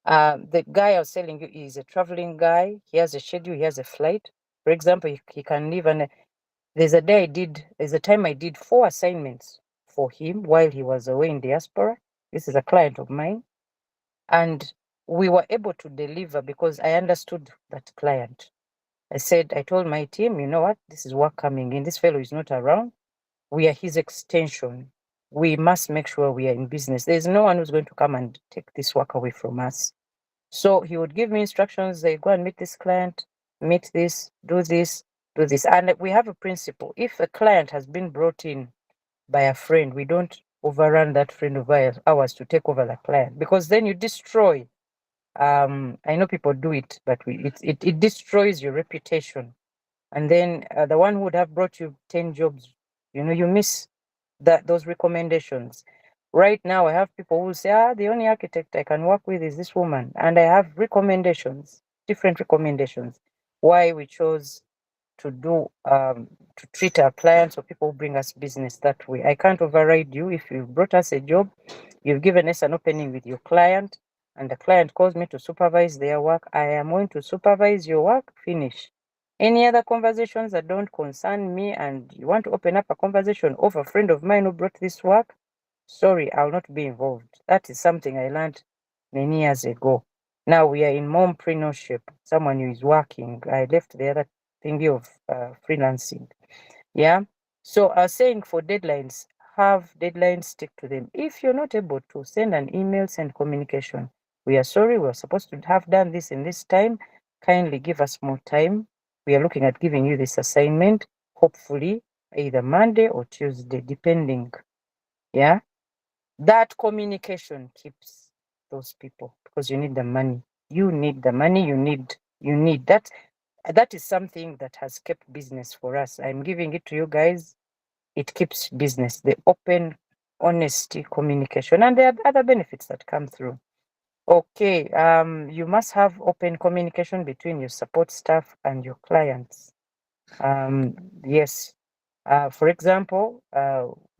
The guy I was telling you is a traveling guy. He has a schedule. He has a flight. For example, he can leave, and there's a time I did 4 assignments for him while he was away in diaspora. This is a client of mine, and we were able to deliver because I understood that client. I told my team, you know what, this is work coming in. This fellow is not around. We are his extension. We must make sure we are in business. There's no one who's going to come and take this work away from us. So he would give me instructions. They go and meet this client, meet this, do this, do this. And we have a principle. If a client has been brought in by a friend, we don't overrun that friend of ours to take over the client, because then you destroy. I know people do it, but it destroys your reputation. And then the one who would have brought you 10 jobs, you miss those recommendations. Right now, I have people who say, the only architect I can work with is this woman. And I have recommendations, different recommendations, why we chose to to treat our clients or people who bring us business that way. I can't override you. If you brought us a job, you've given us an opening with your client, and the client calls me to supervise their work, I am going to supervise your work, finish. Any other conversations that don't concern me, and you want to open up a conversation of a friend of mine who brought this work, sorry, I'll not be involved. That is something I learned many years ago. Now we are in MOM-PRENEURSHIP. Someone who is working. I left the other thingy of freelancing. Yeah. So I was saying, for deadlines, have deadlines, stick to them. If you're not able to send an email, send communication. We are sorry, we're supposed to have done this in this time. Kindly give us more time. We are looking at giving you this assignment, hopefully either Monday or Tuesday, depending. Yeah. That communication keeps those people, because you need the money. You need the money. You need that. That is something that has kept business for us. I'm giving it to you guys. It keeps business, the open, honesty, communication, and there are other benefits that come through. Okay, you must have open communication between your support staff and your clients. Yes. For example,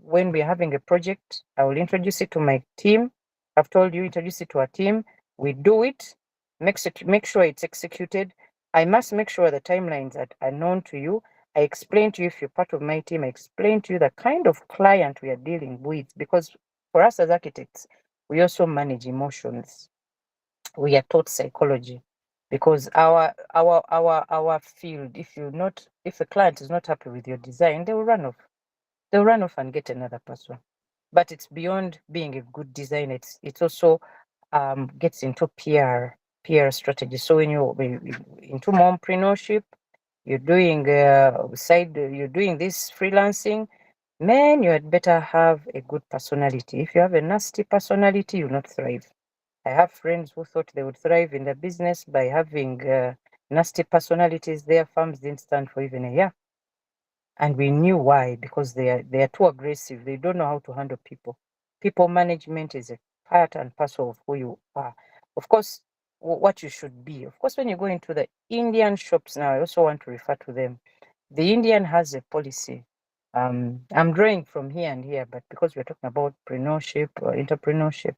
when we're having a project, I will introduce it to my team. I've told you, introduce it to our team. We do it, make sure it's executed. I must make sure the timelines are known to you. I explain to you, if you're part of my team, I explain to you the kind of client we are dealing with, because for us as architects, we also manage emotions. We are taught psychology, because our field, if the client is not happy with your design, they will run off. They'll run off and get another person. But it's beyond being a good design. It's also gets into PR strategy. So when you're into MOM-PRENEURSHIP, you're doing you're doing this freelancing, man, you had better have a good personality. If you have a nasty personality, you'll not thrive. I have friends who thought they would thrive in the business by having nasty personalities. Their firms didn't stand for even a year. And we knew why, because they are too aggressive. They don't know how to handle people. People management is a part and parcel of who you are. Of course, what you should be. Of course, when you go into the Indian shops now, I also want to refer to them. The Indian has a policy. I'm drawing from here and here, but because we're talking about preneurship or entrepreneurship,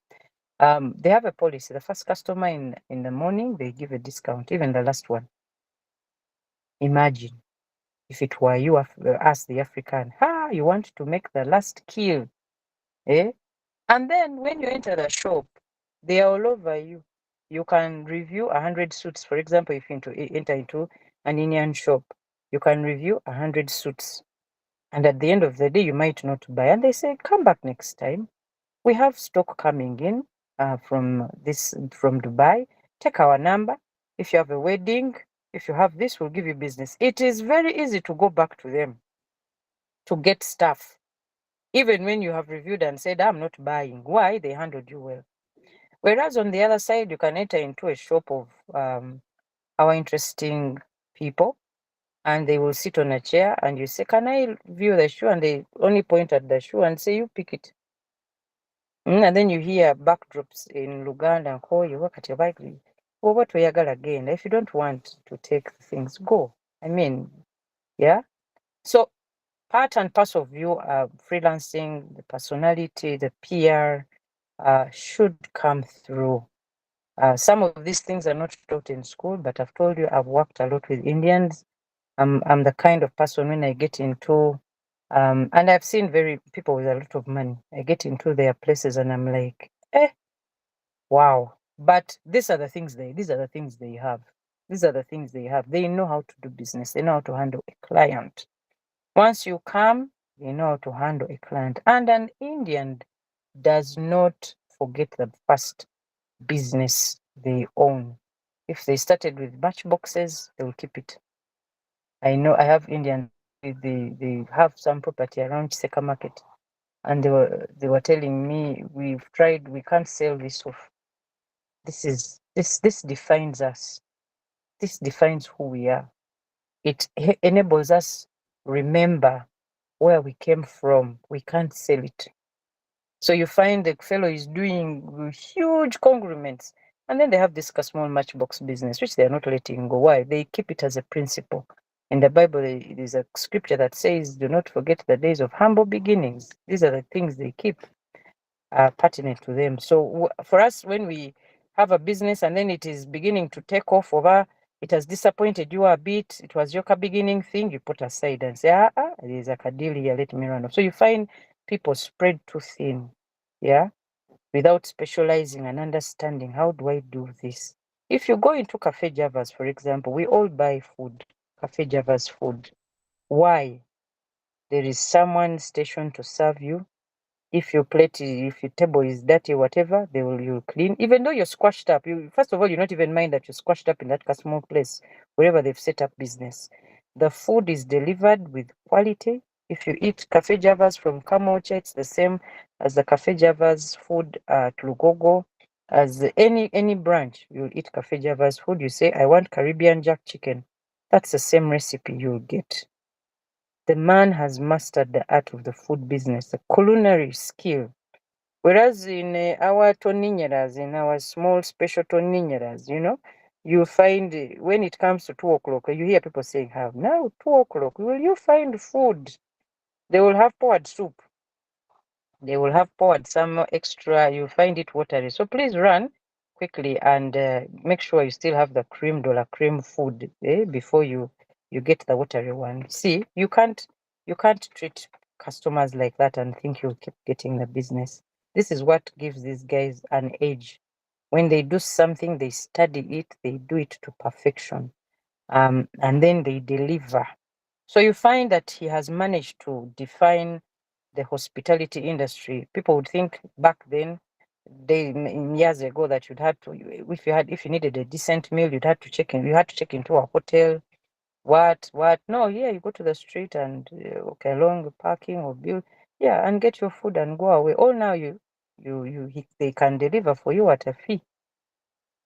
they have a policy. The first customer in the morning, they give a discount, even the last one. Imagine if it were you, as the African, you want to make the last kill, eh? And then when you enter the shop, they are all over you. You can review 100 suits. For example, if you enter into an Indian shop, you can review 100 suits. And at the end of the day, you might not buy. And they say, come back next time. We have stock coming in from Dubai. Take our number. If you have a wedding, if you have this, we'll give you business. It is very easy to go back to them to get stuff. Even when you have reviewed and said, I'm not buying. Why? They handled you well. Whereas on the other side, you can enter into a shop of our interesting people, and they will sit on a chair and you say, can I view the shoe? And they only point at the shoe and say, you pick it. And then you hear backdrops in Luganda and call you work at your bike. Well, what we are again? If you don't want to take things, go. I mean, yeah. So part and parcel of you freelancing, the personality, the PR should come through. Some of these things are not taught in school, but I've told you I've worked a lot with Indians. I'm the kind of person when I get into and I've seen people with a lot of money. I get into their places and I'm like, wow. But these are the things they have. These are the things they have. They know how to do business. They know how to handle a client. Once you come, they know how to handle a client. And an Indian does not forget the first business they own. If they started with matchboxes, they will keep it. I know I have Indians. They have some property around Chiseka Market, and they were telling me we've tried, we can't sell this off. This defines us. This defines who we are. It enables us remember where we came from. We can't sell it. So you find the fellow is doing huge conglomerates, and then they have this small matchbox business, which they are not letting go. Why? They keep it as a principle. In the Bible, it is a scripture that says, do not forget the days of humble beginnings. These are the things they keep pertinent to them. So for us, when we have a business and then it is beginning to take off over, it has disappointed you a bit, it was your beginning thing, you put aside and say, there's a deal here, let me run off. So you find people spread too thin, yeah, without specializing and understanding, how do I do this? If you go into Cafe Javas, for example, we all buy food, Cafe Javas food. Why? There is someone stationed to serve you. If your table is dirty, whatever, you'll clean. Even though you're squashed up, first of all, you not even mind that you're squashed up in that small place, wherever they've set up business. The food is delivered with quality. If you eat Cafe Javas from Kamocha, it's the same as the Cafe Javas food at Lugogo. As any branch, you'll eat Cafe Javas food. You say, I want Caribbean jack chicken. That's the same recipe you'll get. The man has mastered the art of the food business, the culinary skill. Whereas in our toninyeras, in our small special toninyeras, you find when it comes to 2 o'clock, you hear people saying, have now 2 o'clock, will you find food? They will have poured soup. They will have poured some extra, you find it watery. So please run quickly and make sure you still have the cream food before you get the watery one. See, you can't treat customers like that and think you'll keep getting the business. This is what gives these guys an edge. When they do something, they study it, they do it to perfection, and then they deliver. So you find that he has managed to define the hospitality industry. People would think back then, years ago, that you'd have to, if you needed a decent meal, you'd have to check in. You had to check into a hotel. What? No, yeah, you go to the street and along parking or bill, yeah, and get your food and go away. All now they can deliver for you at a fee.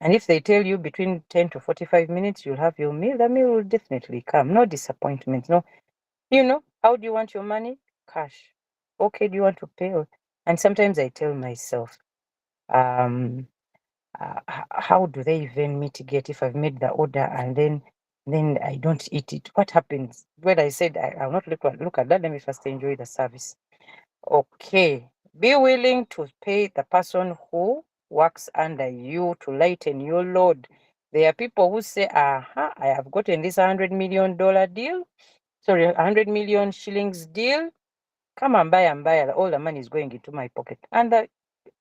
And if they tell you between 10 to 45 minutes you'll have your meal, the meal will definitely come. No disappointment. No, how do you want your money? Cash. Okay, do you want to pay? And sometimes I tell myself, how do they even mitigate if I've made the order and then I don't eat it? What happens? When I said I'll not look at that, let me first enjoy the service. Okay, be willing to pay the person who works under you to lighten your load. There are people who say, I have gotten this $100 million deal. Sorry, 100 million shillings deal. Come and buy, all the money is going into my pocket. And the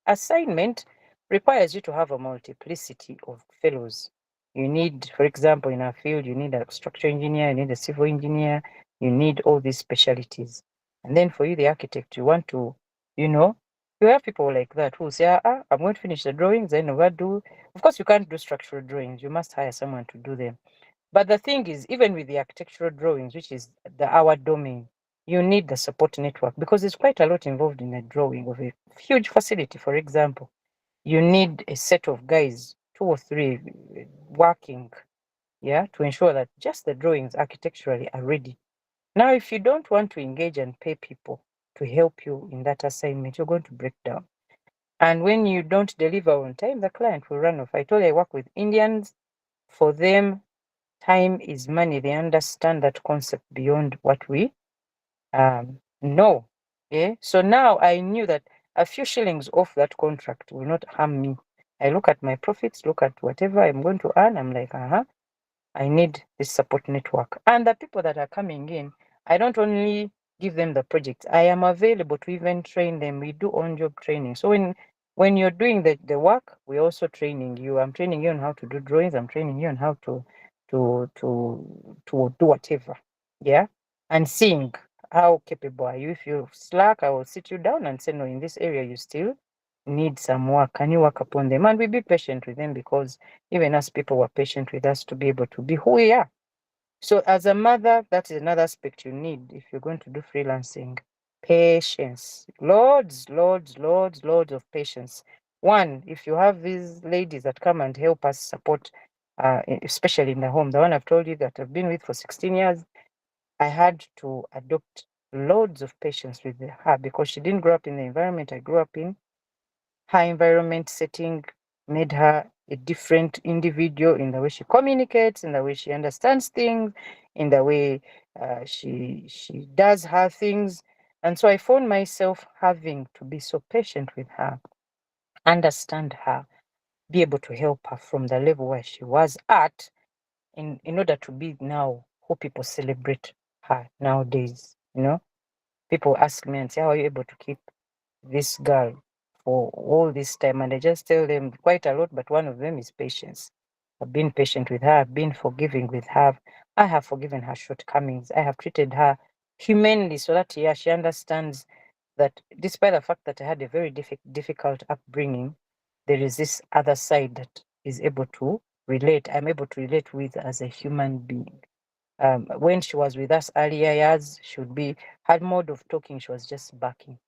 assignment requires you to have a multiplicity of fellows. You need, for example, in our field, you need a structural engineer, you need a civil engineer, you need all these specialties. And then for you, the architect, you want to, you have people like that who say, I'm going to finish the drawings, then what do? Of course, you can't do structural drawings. You must hire someone to do them. But the thing is, even with the architectural drawings, which is our domain, you need the support network because there's quite a lot involved in a drawing of a huge facility. For example, you need a set of guys, 2 or 3, working, to ensure that just the drawings architecturally are ready. Now, if you don't want to engage and pay people to help you in that assignment, you're going to break down. And when you don't deliver on time, the client will run off. I told you I work with Indians. For them, time is money. They understand that concept beyond what we know. Yeah. So now I knew that a few shillings off that contract will not harm me. I look at my profits, look at whatever I'm going to earn. I'm like, I need this support network. And the people that are coming in, I don't only give them the projects. I am available to even train them. We do on-job training. So when you're doing the work, we're also training you. I'm training you on how to do drawings. I'm training you on how to do whatever. Yeah. And seeing how capable are you. If you slack, I will sit you down and say, no, in this area you still need some work. Can you work upon them? And we be patient with them, because even as people were patient with us to be able to be who we are. So as a mother, that is another aspect you need if you're going to do freelancing. Patience. Loads of patience. One, if you have these ladies that come and help us support, especially in the home, the one I've told you that I've been with for 16 years, I had to adopt loads of patience with her because she didn't grow up in the environment I grew up in. Her environment setting made her a different individual in the way she communicates, in the way she understands things, in the way she does her things. And so I found myself having to be so patient with her, understand her, be able to help her from the level where she was at in order to be now who people celebrate her nowadays. People ask me and say, how are you able to keep this girl for all this time? And I just tell them quite a lot, but one of them is patience. I've been patient with her. I've been forgiving with her. I have forgiven her shortcomings. I have treated her humanely so that, yeah, she understands that despite the fact that I had a very difficult upbringing, there is this other side that is able to relate. I'm able to relate with as a human being. When she was with us earlier years, she would be, her mode of talking, she was just barking,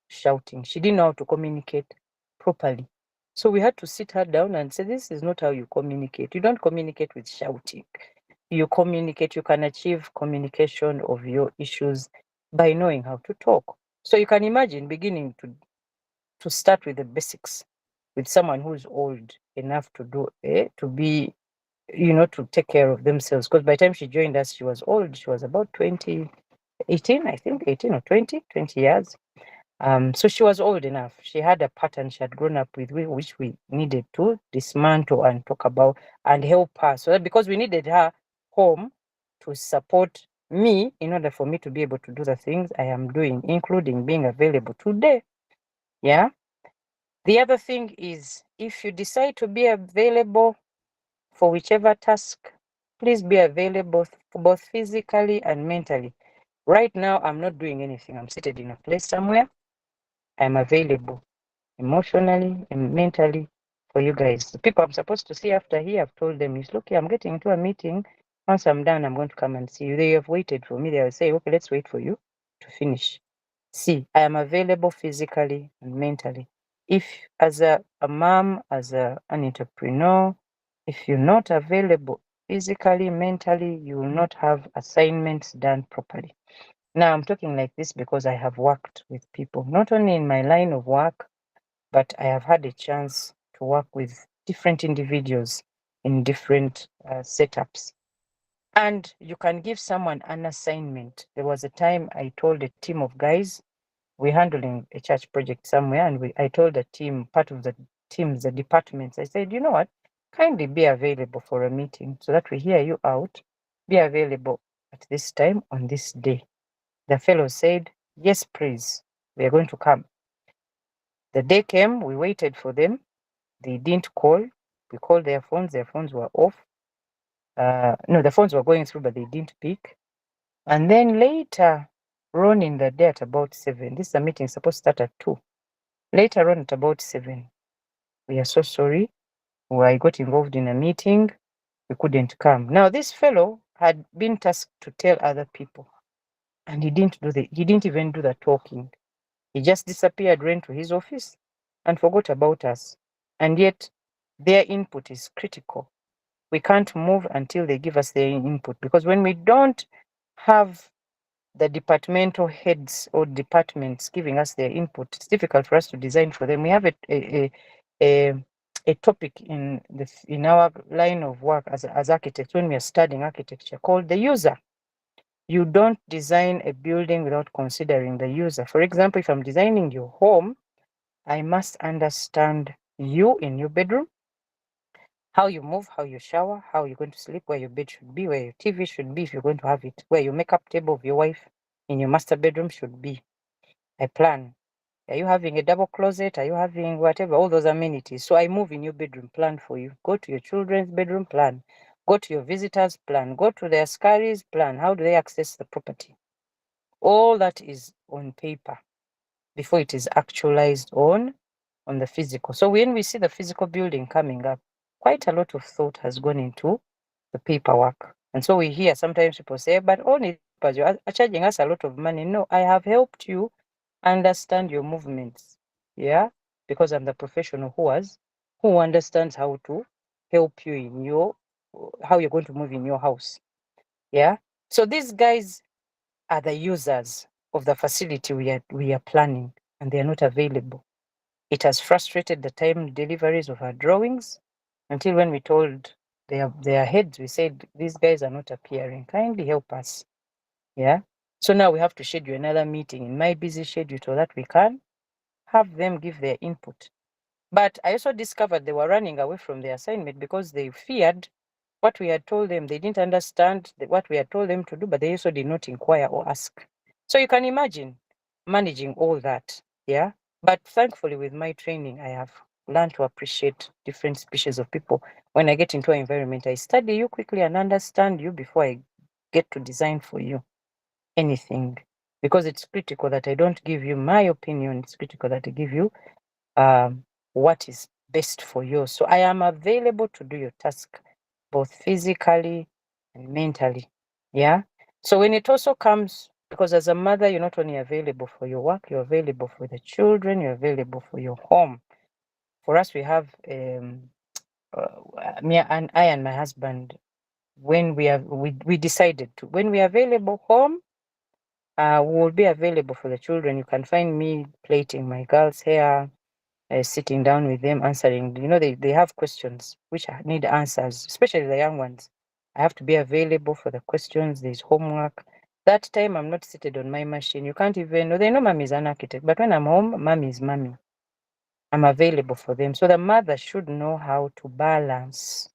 shouting. She didn't know how to communicate properly. So we had to sit her down and say, this is not how you communicate. You don't communicate with shouting. You communicate, you can achieve communication of your issues by knowing how to talk. So you can imagine beginning to start with the basics with someone who's old enough to do to be, to take care of themselves. Because by the time she joined us, she was old. She was about 18, I think, 18 or 20 years. So she was old enough. She had a pattern she had grown up with, which we needed to dismantle and talk about and help her. So that because we needed her home to support me in order for me to be able to do the things I am doing, including being available today. Yeah. The other thing is, if you decide to be available for whichever task, please be available both physically and mentally. Right now, I'm not doing anything. I'm seated in a place somewhere. I'm available emotionally and mentally for you guys. The people I'm supposed to see after here, I've told them, is look, I'm getting into a meeting. Once I'm done, I'm going to come and see you. They have waited for me. They will say, okay, let's wait for you to finish. See, I am available physically and mentally. If as a mom, as an entrepreneur, if you're not available physically, mentally, you will not have assignments done properly. Now I'm talking like this because I have worked with people, not only in my line of work, but I have had a chance to work with different individuals in different setups. And you can give someone an assignment. There was a time I told a team of guys, we're handling a church project somewhere, and I told the team, part of the teams, the departments, I said, you know what, kindly be available for a meeting so that we hear you out. Be available at this time on this day. The fellow said, yes, please, we are going to come. The day came, we waited for them. They didn't call. We called their phones were off. No, the phones were going through, but they didn't pick. And then later on in the day at about 7, this is a meeting supposed to start at 2. Later on at about 7, we are so sorry. I got involved in a meeting. We couldn't come. Now, this fellow had been tasked to tell other people, and he didn't even do the talking. He just disappeared, ran to his office, and forgot about us. And yet, their input is critical. We can't move until they give us their input, because when we don't have the departmental heads or departments giving us their input, it's difficult for us to design for them. We have a a topic in our line of work as architects when we are studying architecture called the user. You don't design a building without considering the user. For example, if I'm designing your home, I must understand you in your bedroom, how you move, how you shower, how you're going to sleep, where your bed should be, where your TV should be if you're going to have it, where your makeup table of your wife in your master bedroom should be. I plan. Are you having a double closet? Are you having whatever? All those amenities. So I move in your bedroom, plan for you. Go to your children's bedroom, plan. Go to your visitors, plan. Go to their scaries, plan. How do they access the property? All that is on paper before it is actualized on the physical. So when we see the physical building coming up, quite a lot of thought has gone into the paperwork. And so we hear sometimes people say, but only because you are charging us a lot of money. No, I have helped you understand your movements. Yeah, because I'm the professional who understands how to help you in your how you're going to move in your house. Yeah. So these guys are the users of the facility we are planning, and they are not available. It has frustrated the time deliveries of our drawings until when we told their heads, we said, these guys are not appearing. Kindly help us. Yeah. So now we have to schedule another meeting in my busy schedule so that we can have them give their input. But I also discovered they were running away from their assignment because they feared what we had told them. They didn't understand what we had told them to do, but they also did not inquire or ask. So you can imagine managing all that. Yeah. But thankfully, with my training, I have learned to appreciate different species of people. When I get into an environment, I study you quickly and understand you before I get to design for you anything. Because it's critical that I don't give you my opinion. It's critical that I give you what is best for you. So I am available to do your task, both physically and mentally. Yeah. So when it also comes, because as a mother, you're not only available for your work, you're available for the children, you're available for your home. For us, we have me and my husband. When we decided to, when we are available home, we will be available for the children. You can find me plaiting my girls' hair, sitting down with them, answering. They have questions which need answers, especially the young ones. I have to be available for the questions. There's homework. That time I'm not seated on my machine. You can't even know. They know mommy is an architect, but when I'm home, mommy is mommy. I'm available for them. So the mother should know how to balance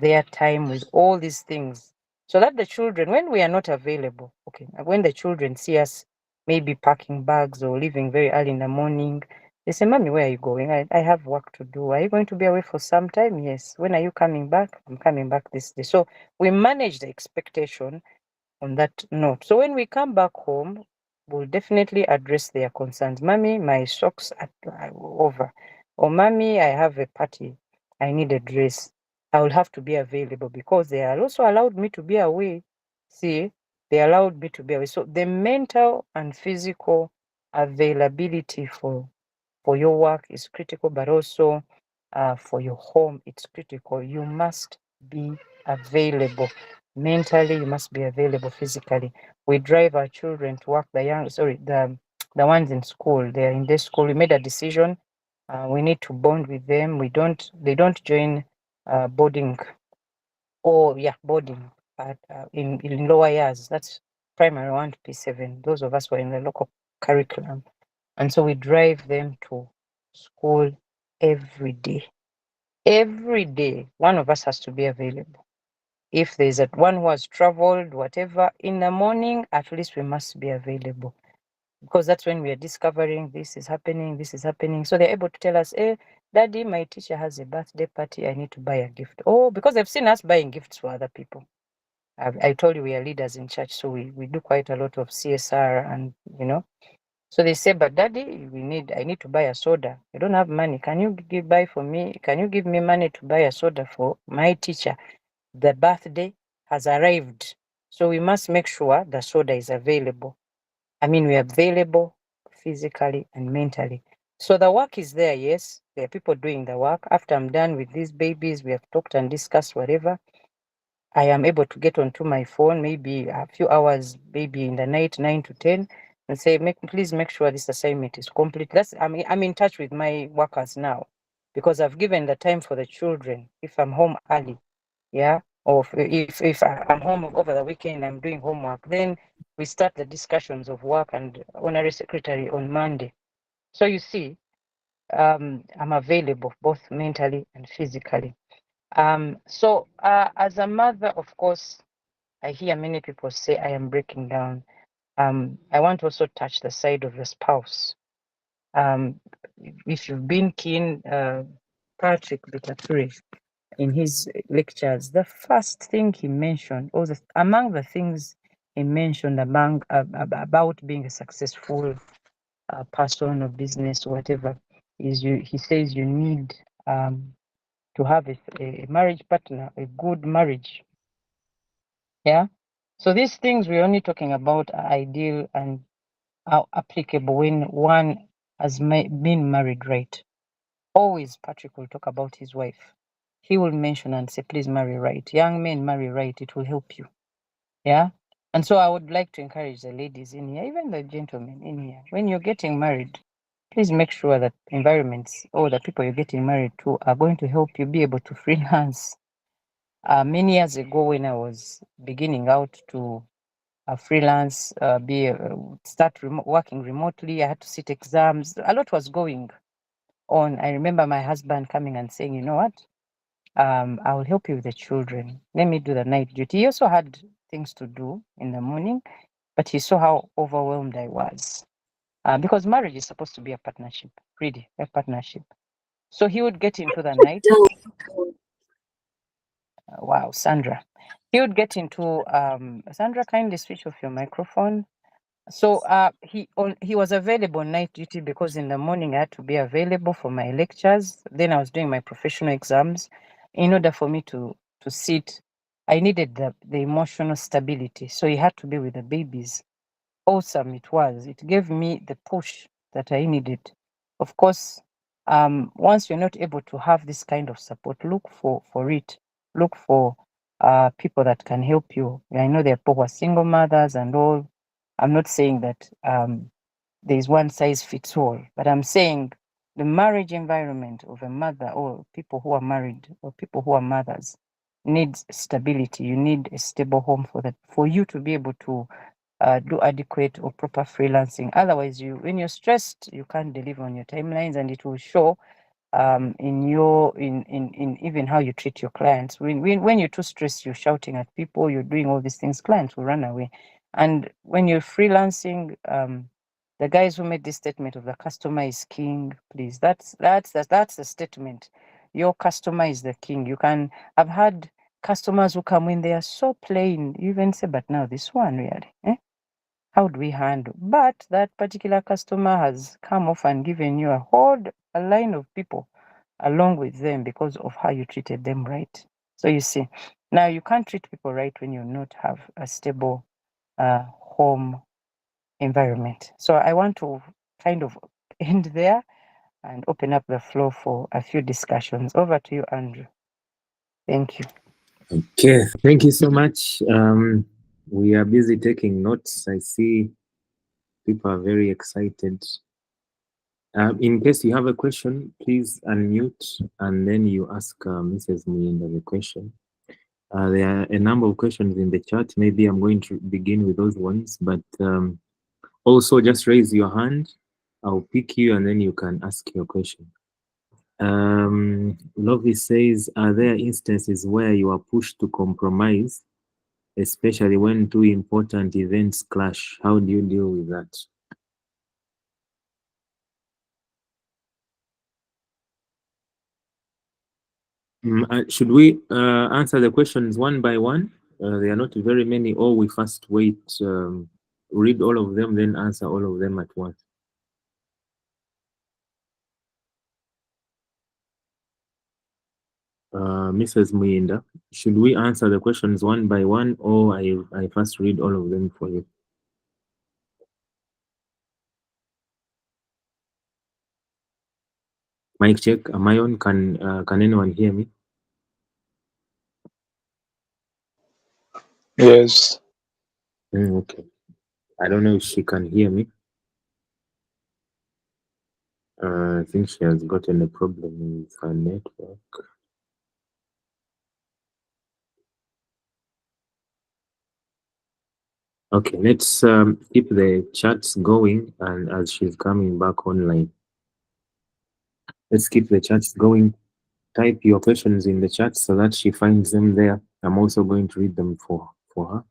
their time with all these things so that the children, when we are not available, okay, when the children see us maybe packing bags or leaving very early in the morning, they say, Mommy, where are you going? I have work to do. Are you going to be away for some time? Yes. When are you coming back? I'm coming back this day. So we manage the expectation on that note. So when we come back home, we'll definitely address their concerns. Mommy, my socks are over. Or Mommy, I have a party. I need a dress. I will have to be available because they are also allowed me to be away. See, they allowed me to be away. So the mental and physical availability for your work is critical, but also for your home, it's critical. You must be available mentally. You must be available physically. We drive our children to work. The ones in school. They are in this school. We made a decision. We need to bond with them. They don't join boarding. Boarding. But in lower years, that's primary 1 to P7. Those of us who are in the local curriculum. And so we drive them to school every day. Every day, one of us has to be available. If there's one who has traveled, whatever, in the morning, at least we must be available. Because that's when we are discovering this is happening, this is happening. So they're able to tell us, Daddy, my teacher has a birthday party. I need to buy a gift. Oh, because they've seen us buying gifts for other people. I told you we are leaders in church, so we do quite a lot of CSR and, So they say, but Daddy, I need to buy a soda. I don't have money. Can you buy for me? Can you give me money to buy a soda for my teacher? The birthday has arrived. So we must make sure the soda is available. We are available physically and mentally. So the work is there, yes. There are people doing the work. After I'm done with these babies, we have talked and discussed whatever. I am able to get onto my phone, maybe a few hours, maybe in the night, 9 to 10, and say, please make sure this assignment is complete. I'm in touch with my workers now. because I've given the time for the children. If I'm home early, yeah, or if I'm home over the weekend, I'm doing homework, then we start the discussions of work and honorary secretary on Monday. So you see, I'm available both mentally and physically. So as a mother, of course, I hear many people say I am breaking down. I want to also touch the side of the spouse. If you've been keen, Patrick Bitaturi, in his lectures, the first thing he mentioned, or among the things he mentioned about being a successful person or business or whatever, is he says you need to have a marriage partner, a good marriage. Yeah. So these things we're only talking about are ideal and are applicable when one has been married, right? Always Patrick will talk about his wife. He will mention and say, please marry right. Young men, marry right. It will help you. Yeah. And so I would like to encourage the ladies in here, even the gentlemen in here, when you're getting married, please make sure that environments or the people you're getting married to are going to help you be able to freelance. Many years ago, when I was beginning out to freelance, start working remotely, I had to sit exams. A lot was going on. I remember my husband coming and saying, you know what? I will help you with the children. Let me do the night duty. He also had things to do in the morning, but he saw how overwhelmed I was. Because marriage is supposed to be a partnership, really, a partnership. So he would get into the night. Wow, Sandra. He would get into Sandra, kindly switch off your microphone. So he was available night duty because in the morning I had to be available for my lectures. Then I was doing my professional exams. In order for me to sit, I needed the emotional stability. So he had to be with the babies. Awesome it was. It gave me the push that I needed. Of course, once you're not able to have this kind of support, look for it. Look for people that can help you. I know there are people who are single mothers and all. I'm not saying that there's one size fits all, but I'm saying the marriage environment of a mother or people who are married or people who are mothers needs stability. You need a stable home for you to be able to do adequate or proper freelancing. Otherwise, when you're stressed, you can't deliver on your timelines, and it will show in even how you treat your clients. When you're too stressed, you're shouting at people, you're doing all these things, clients will run away. And when you're freelancing, the guys who made this statement of the customer is king, please, that's the statement. Your customer is the king. I've had customers who come in, they are so plain. You even say, but now this one really, how do we handle? But that particular customer has come off and given you a line of people along with them because of how you treated them right. So you see, now you can't treat people right when you not have a stable home environment. So I want to kind of end there and open up the floor for a few discussions. Over to you, Andrew. Thank you. Okay, thank you so much. We are busy taking notes. I see people are very excited. In case you have a question, please unmute and then you ask Mrs. Muyinda the question. There are a number of questions in the chat. Maybe I'm going to begin with those ones, but also just raise your hand. I'll pick you and then you can ask your question. Lovi says, are there instances where you are pushed to compromise, especially when two important events clash? How do you deal with that? Should we answer the questions one by one? There are not very many, or we first wait, read all of them, then answer all of them at once. Mrs. Muyinda, should we answer the questions one by one, or I first read all of them for you? Mic check. Am I on? Can anyone hear me? Yes. Okay. I don't know if she can hear me. I think she has gotten a problem with her network. Okay, let's keep the chats going, and as she's coming back online, let's keep the chats going. Type your questions in the chat so that she finds them there. I'm also going to read them for her.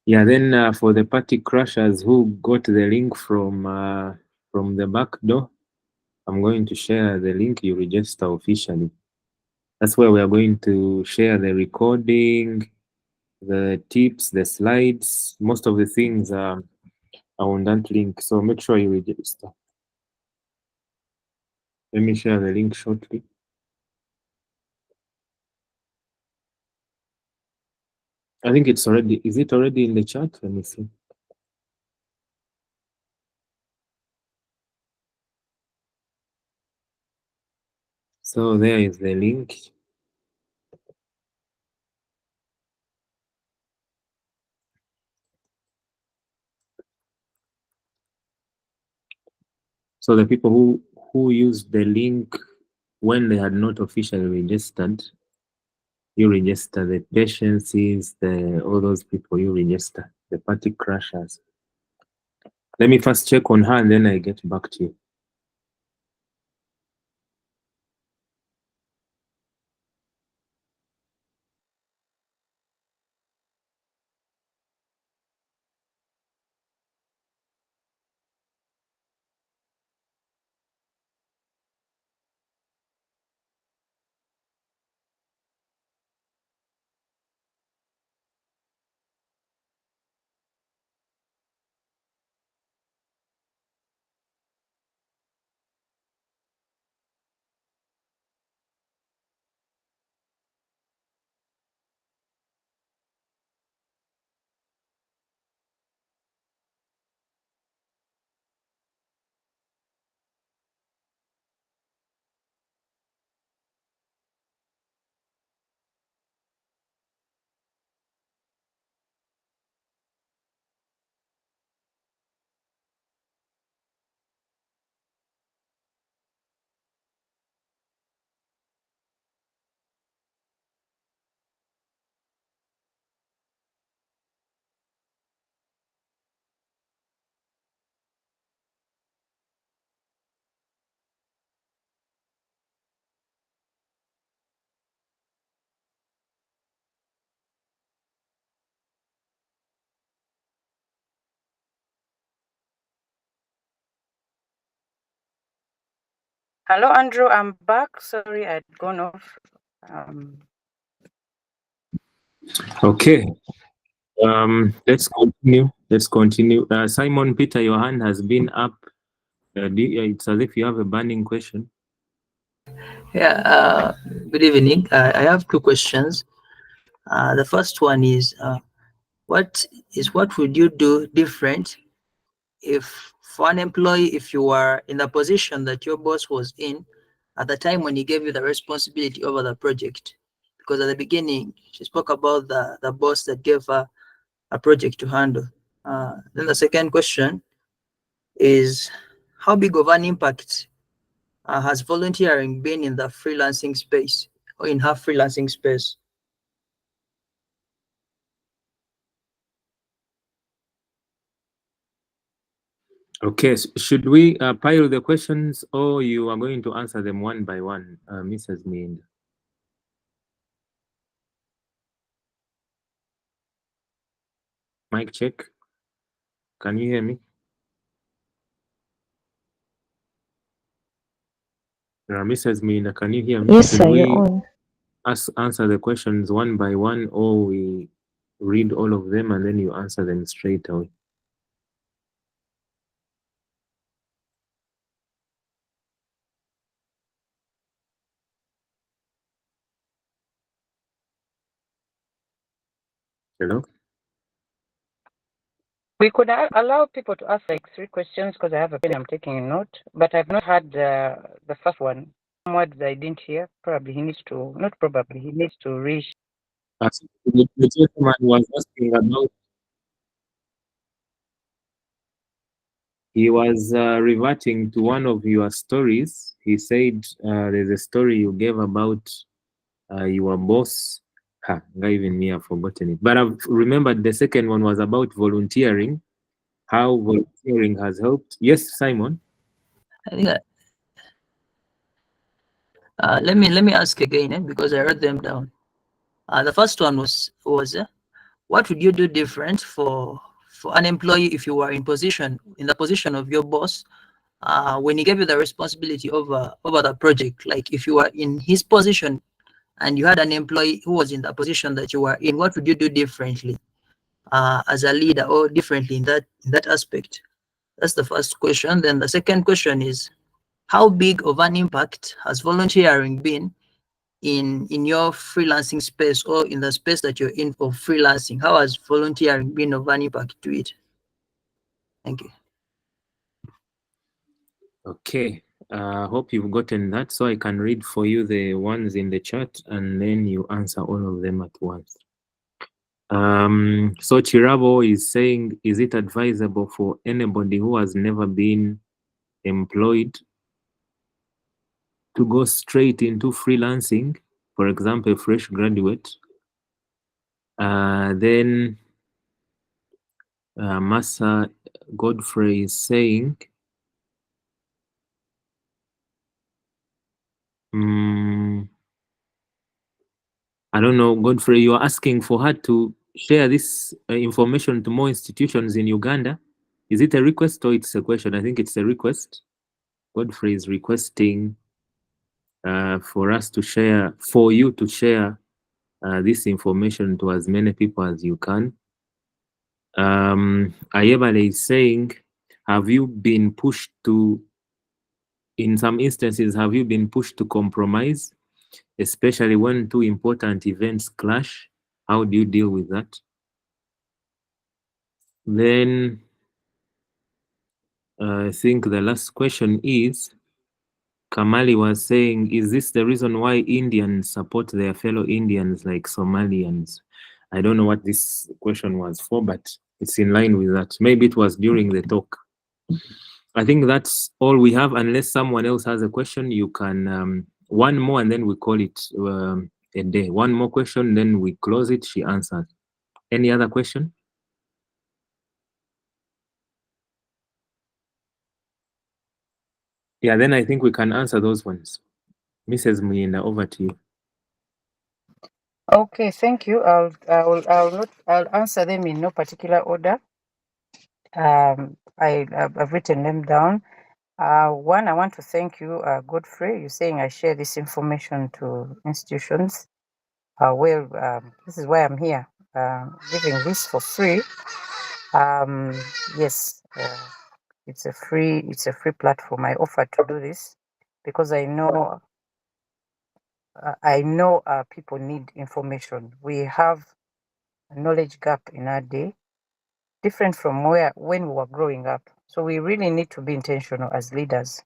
Yeah, then for the party crushers who got the link from the back door, I'm going to share the link. You register officially. That's where we are going to share the recording, the tips, the slides. Most of the things are on that link, so make sure you register. Let me share the link shortly. I think it's already, is it already in the chat? Let me see. So there is the link. So the people who used the link when they had not officially registered, you register. The patiences, all those people, you register. The party crashers. Let me first check on her and then I get back to you. Hello, Andrew. I'm back. Sorry, I'd gone off. Okay. Let's continue. Simon Peter, your hand has been up. It's as if you have a burning question. Yeah, good evening. I have two questions. The first one is what would you do different if, for an employee, if you were in the position that your boss was in at the time when he gave you the responsibility over the project? Because at the beginning, she spoke about the boss that gave her a project to handle. Then the second question is, how big of an impact has volunteering been in the freelancing space or in her freelancing space? Okay, should we pile the questions or you are going to answer them one by one, Mrs. Mind? Mic check. Can you hear me? Mrs. Mind, can you hear me? Yes, Should sir, we you're on. answer the questions one by one or we read all of them and then you answer them straight away? Hello? We could allow people to ask like 3 questions because I have a pen, I'm taking a note, but I've not had the first one. Some words I didn't hear. Probably he needs to, not probably, he needs to reach. The gentleman was asking about He was reverting to one of your stories. He said there's a story you gave about your boss. Even me, I've forgotten it. But I've remembered the second one was about volunteering, how volunteering has helped. Yes, Simon? I think let me ask again, because I wrote them down. The first one was what would you do different for an employee if you were in the position of your boss, when he gave you the responsibility over the project? Like if you were in his position and you had an employee who was in the position that you were in, what would you do differently as a leader, or differently in that aspect? That's the first question. Then the second question is, how big of an impact has volunteering been in your freelancing space, or in the space that you're in for freelancing? How has volunteering been of an impact to it? Thank you. Okay. Hope you've gotten that, so I can read for you the ones in the chat and then you answer all of them at once. So Chirabo is saying, is it advisable for anybody who has never been employed to go straight into freelancing, for example, a fresh graduate? Then Massa Godfrey is saying, I don't know, Godfrey, you're asking for her to share this information to more institutions in Uganda. Is it a request or it's a question? I think it's a request. Godfrey is requesting for us to share, for you to share this information to as many people as you can. Ayebale is saying, have you been pushed to, in some instances, have you been pushed to compromise, especially when two important events clash? How do you deal with that? Then I think the last question is, Kamali was saying, is this the reason why Indians support their fellow Indians like Somalians? I don't know what this question was for, but it's in line with that. Maybe it was during the talk. I think that's all we have. Unless someone else has a question, you can, one more and then we call it a day. One more question, then we close it, she answered. Any other question? Yeah, then I think we can answer those ones. Mrs. Muyinda, over to you. Okay, thank you. I'll answer them in no particular order. I've written them down. One, I want to thank you, Godfrey. You're saying I share this information to institutions. This is why I'm here, giving this for free. Yes, it's a free platform. I offer to do this because I know people need information. We have a knowledge gap in our day, different from when we were growing up. So we really need to be intentional as leaders.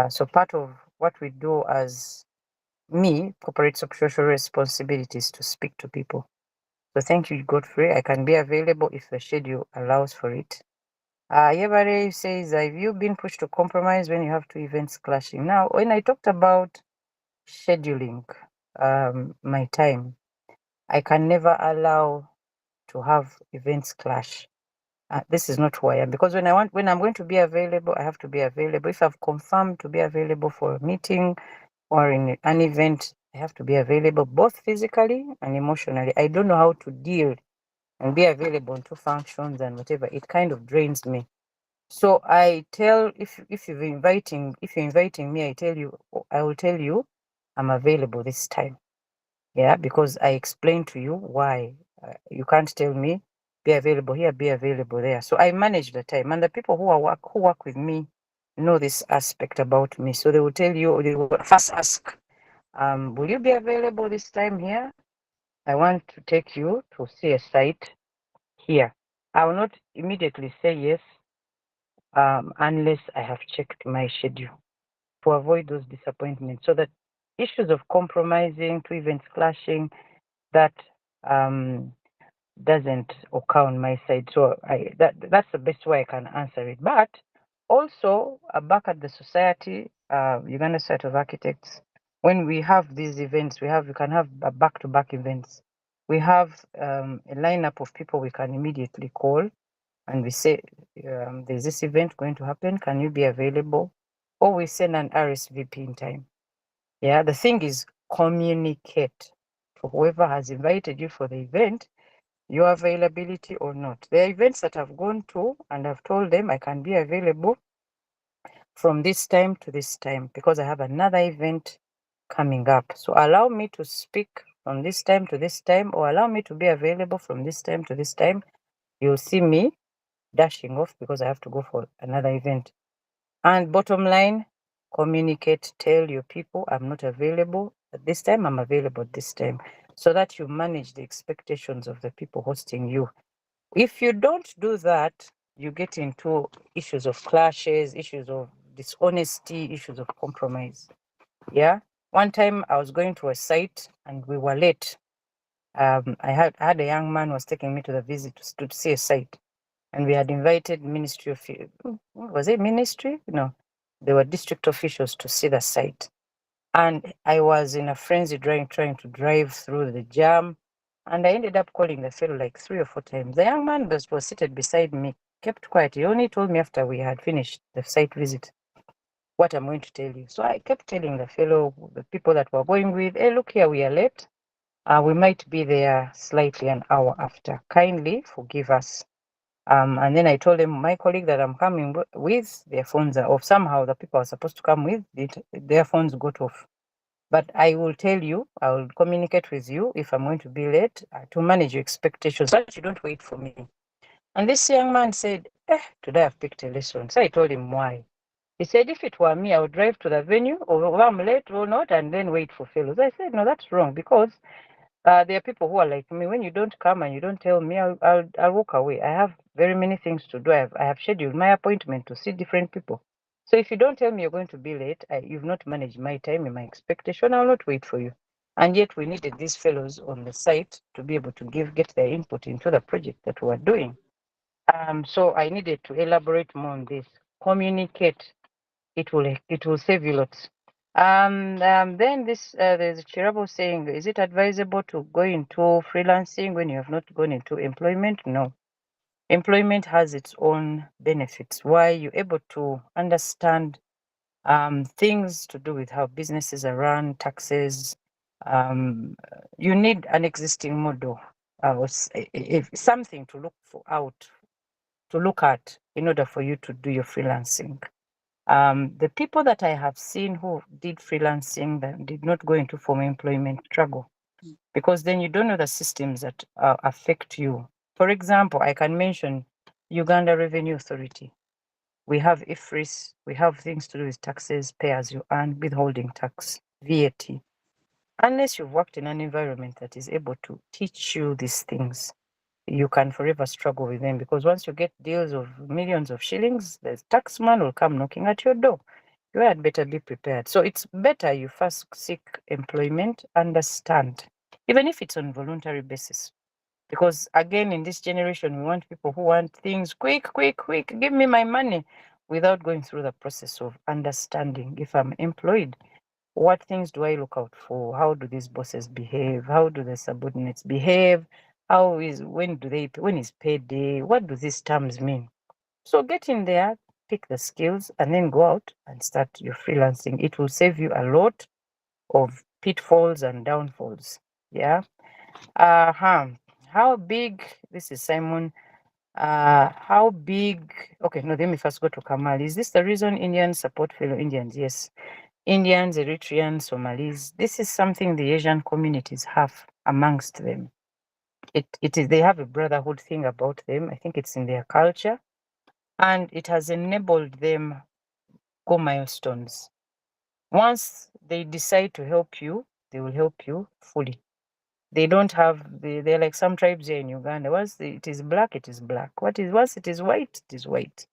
So part of what we do as corporate social responsibilities to speak to people. So thank you, Godfrey. I can be available if the schedule allows for it. Yebare says, have you been pushed to compromise when you have two events clashing? Now, when I talked about scheduling my time, I can never allow to have events clash. This is not who I am, because when I'm going to be available, I have to be available. If I've confirmed to be available for a meeting or in an event, I have to be available both physically and emotionally. I don't know how to deal and be available to functions and whatever. It kind of drains me. So I tell, if you're inviting me, I will tell you I'm available this time. Yeah, because I explained to you why. You can't tell me be available here, be available there. So I manage the time, and the people who work with me know this aspect about me. So they will tell you, they will first ask, will you be available this time here? I want to take you to see a site here. I will not immediately say yes unless I have checked my schedule to avoid those disappointments. So that issues of compromising, two events clashing, that doesn't occur on my side. So that's the best way I can answer it. But also, back at the society, Uganda Society of Architects, when we have these events, we can have back-to-back events. We have a lineup of people we can immediately call, and we say, there's this event going to happen. Can you be available? Or we send an RSVP in time. Yeah, the thing is communicate to whoever has invited you for the event, your availability or not. There are events that I've gone to and I've told them I can be available from this time to this time because I have another event coming up. So allow me to speak from this time to this time, or allow me to be available from this time to this time. You'll see me dashing off because I have to go for another event. And bottom line, communicate, tell your people I'm not available at this time, I'm available at this time, so that you manage the expectations of the people hosting you. If you don't do that, you get into issues of clashes, issues of dishonesty, issues of compromise. Yeah. One time I was going to a site and we were late. I had a young man who was taking me to the visit to see a site, and we had invited Ministry of, was it Ministry? No, they were district officials to see the site. And I was in a frenzy trying to drive through the jam. And I ended up calling the fellow like 3 or 4 times. The young man was seated beside me, kept quiet. He only told me after we had finished the site visit what I'm going to tell you. So I kept telling the fellow, the people that were going with, hey, look here, we are late. We might be there slightly an hour after. Kindly forgive us. And then I told them, my colleague that I'm coming with, their phones are off. Somehow the people I was supposed to come with, their phones got off. But I will tell you, I will communicate with you if I'm going to be late to manage your expectations, so that you don't wait for me. And this young man said, today I've picked a lesson. So I told him why. He said, if it were me, I would drive to the venue, or I'm late or not, and then wait for fellows. I said, no, that's wrong, because there are people who are like me. When you don't come and you don't tell me, I'll walk away. I have very many things to do. I have scheduled my appointment to see different people. So if you don't tell me you're going to be late, you've not managed my time and my expectation, I'll not wait for you. And yet we needed these fellows on the site to be able to get their input into the project that we're doing. So I needed to elaborate more on this. Communicate. It will save you lots. Then this there's Chirabo saying, is it advisable to go into freelancing when you have not gone into employment? No. Employment has its own benefits. Why? You're able to understand things to do with how businesses are run, taxes. You need an existing model, something to look at in order for you to do your freelancing. The people that I have seen who did freelancing that did not go into formal employment struggle, because then you don't know the systems that affect you. For example, I can mention Uganda Revenue Authority. We have IFRIS, we have things to do with taxes, pay as you earn, withholding tax, VAT. Unless you've worked in an environment that is able to teach you these things, you can forever struggle with them, because once you get deals of millions of shillings, the taxman will come knocking at your door. You had better be prepared. So it's better you first seek employment, understand, even if it's on voluntary basis. Because again, in this generation, we want people who want things quick, give me my money, without going through the process of understanding. If I'm employed, what things do I look out for? How do these bosses behave? How do the subordinates behave? When is payday? What do these terms mean? So get in there, pick the skills, and then go out and start your freelancing. It will save you a lot of pitfalls and downfalls. Yeah. How big? This is Simon. How big? Okay, no, let me first go to Kamal. Is this the reason Indians support fellow Indians? Yes. Indians, Eritreans, Somalis. This is something the Asian communities have amongst them. It is, they have a brotherhood thing about them. I think it's in their culture, and it has enabled them go milestones. Once they decide to help you, they will help you fully. They don't have they're like some tribes here in Uganda. Once it is black, it is black. Once it is white, it is white.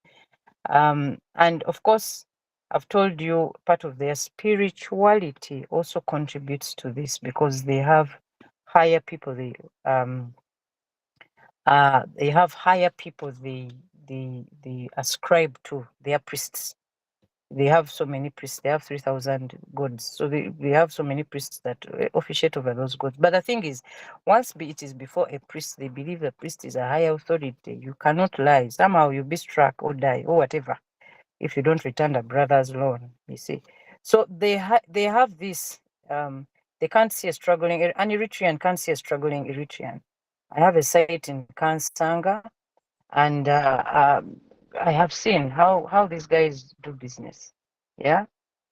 And of course, I've told you part of their spirituality also contributes to this, because they have higher people. They have higher people they ascribe to their priests. They have so many priests. They have 3,000 gods. So they have so many priests that officiate over those gods. But the thing is, once it is before a priest, they believe the priest is a higher authority. You cannot lie. Somehow you'll be struck or die or whatever if you don't return the brother's loan, you see. So they have this, they can't see a struggling, an Eritrean can't see a struggling Eritrean. I have a site in Kansanga, and I have seen how these guys do business. Yeah,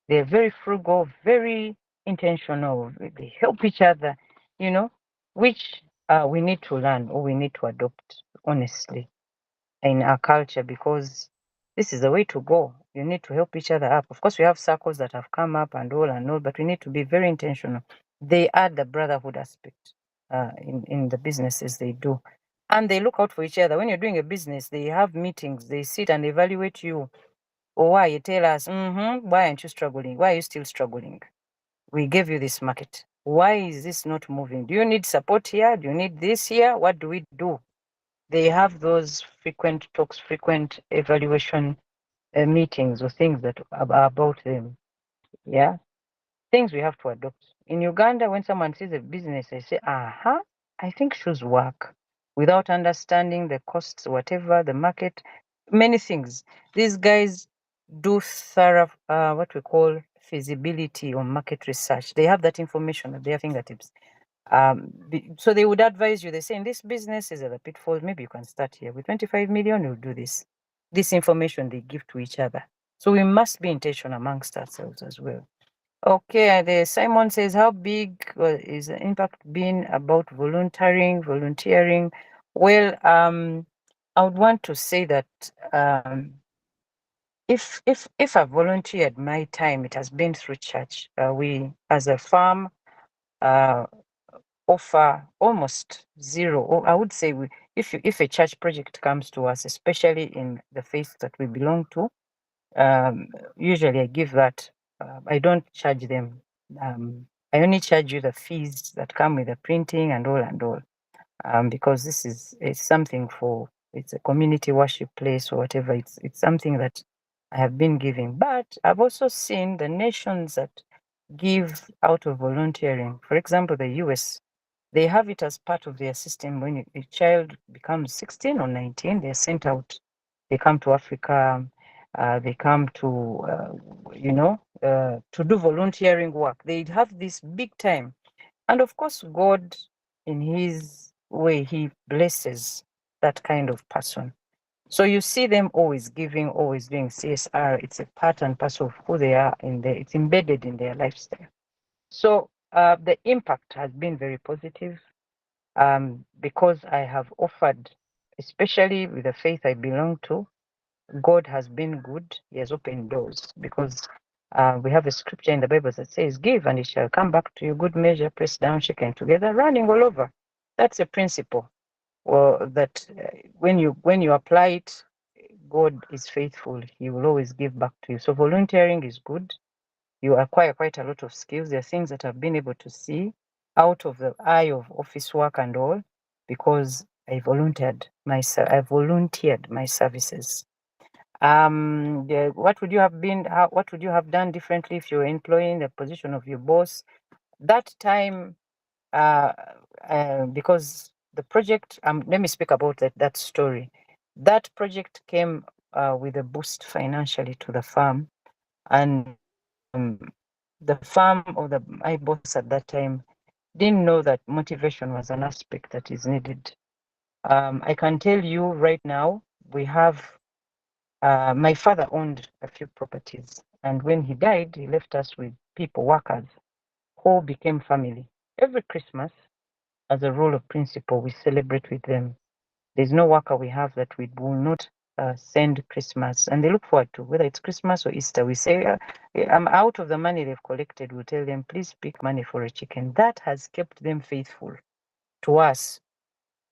they're very frugal, very intentional. They help each other, you know, which we need to learn or we need to adopt, honestly, in our culture, because this is the way to go. You need to help each other up. Of course, we have circles that have come up and all, but we need to be very intentional. They add the brotherhood aspect in the businesses they do. And they look out for each other. When you're doing a business, they have meetings, they sit and evaluate you. Or why you tell us, why aren't you struggling? Why are you still struggling? We gave you this market. Why is this not moving? Do you need support here? Do you need this here? What do we do? They have those frequent talks, frequent evaluation meetings or things that are about them. Yeah, things we have to adopt. In Uganda, when someone sees a business, they say, aha, I think shoes work, without understanding the costs, whatever, the market, many things. These guys do thorough, what we call feasibility or market research. They have that information at their fingertips. So they would advise you, they say, in this business is a pitfall, maybe you can start here. With 25 million, you'll do this. This information they give to each other. So we must be intentional amongst ourselves as well. Okay, the Simon says, how big is the impact been about volunteering? Well, I would want to say that if I volunteered my time, it has been through church. We, as a farm, offer almost zero, or I would say if a church project comes to us, especially in the faith that we belong to, usually I give that. I don't charge them. I only charge you the fees that come with the printing and all, because this is something for, it's a community worship place or whatever. It's something that I have been giving, but I've also seen the nations that give out of volunteering. For example, the US, they have it as part of their system. When a child becomes 16 or 19, they're sent out. They come to Africa. They come to, to do volunteering work. They have this big time. And of course, God, in His way, He blesses that kind of person. So you see them always giving, always doing CSR. It's a part and parcel of who they are, it's embedded in their lifestyle. So the impact has been very positive, because I have offered, especially with the faith I belong to. God has been good. He has opened doors, because we have a scripture in the Bible that says, give and it shall come back to you, good measure, pressed down, shaken together, running all over. That's a principle. Well, that when you apply it, God is faithful. He will always give back to you. So volunteering is good. You acquire quite a lot of skills. There are things that I've been able to see out of the eye of office work and all, because I volunteered my services. What would you have done differently if you were employing the position of your boss? That time, because the project, let me speak about that story. That project came with a boost financially to the farm, and the farm, or my boss at that time, didn't know that motivation was an aspect that is needed. I can tell you right now, we have, my father owned a few properties, and when he died, he left us with workers, who became family. Every Christmas, as a rule of principle, we celebrate with them. There's no worker we have that we will not send Christmas, and they look forward to, whether it's Christmas or Easter. We say, I'm out of the money they've collected. We'll tell them, please pick money for a chicken. That has kept them faithful to us,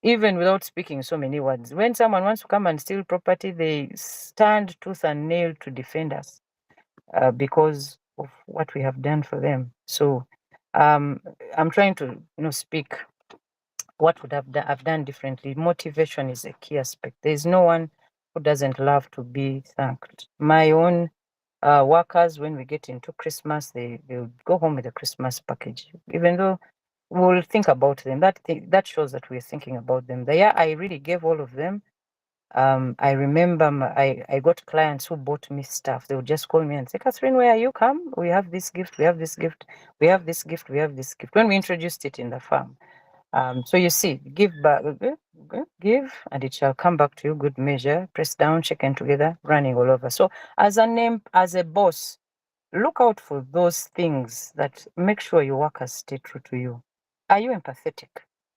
even without speaking so many words. When someone wants to come and steal property, they stand tooth and nail to defend us, because of what we have done for them. So I'm trying to speak what would I've done differently. Motivation is a key aspect. There's no one who doesn't love to be thanked? My own workers, when we get into Christmas, they'll go home with a Christmas package, even though we'll think about them. That shows that we're thinking about them. I really gave all of them. I remember I got clients who bought me stuff. They would just call me and say, Catherine, where are you? Come, we have this gift, we have this gift, we have this gift, we have this gift. When we introduced it in the farm. So you see, give back, give, and it shall come back to you, good measure, press down, shaken together, running all over. So as a boss, look out for those things that make sure your workers stay true to you. Are you empathetic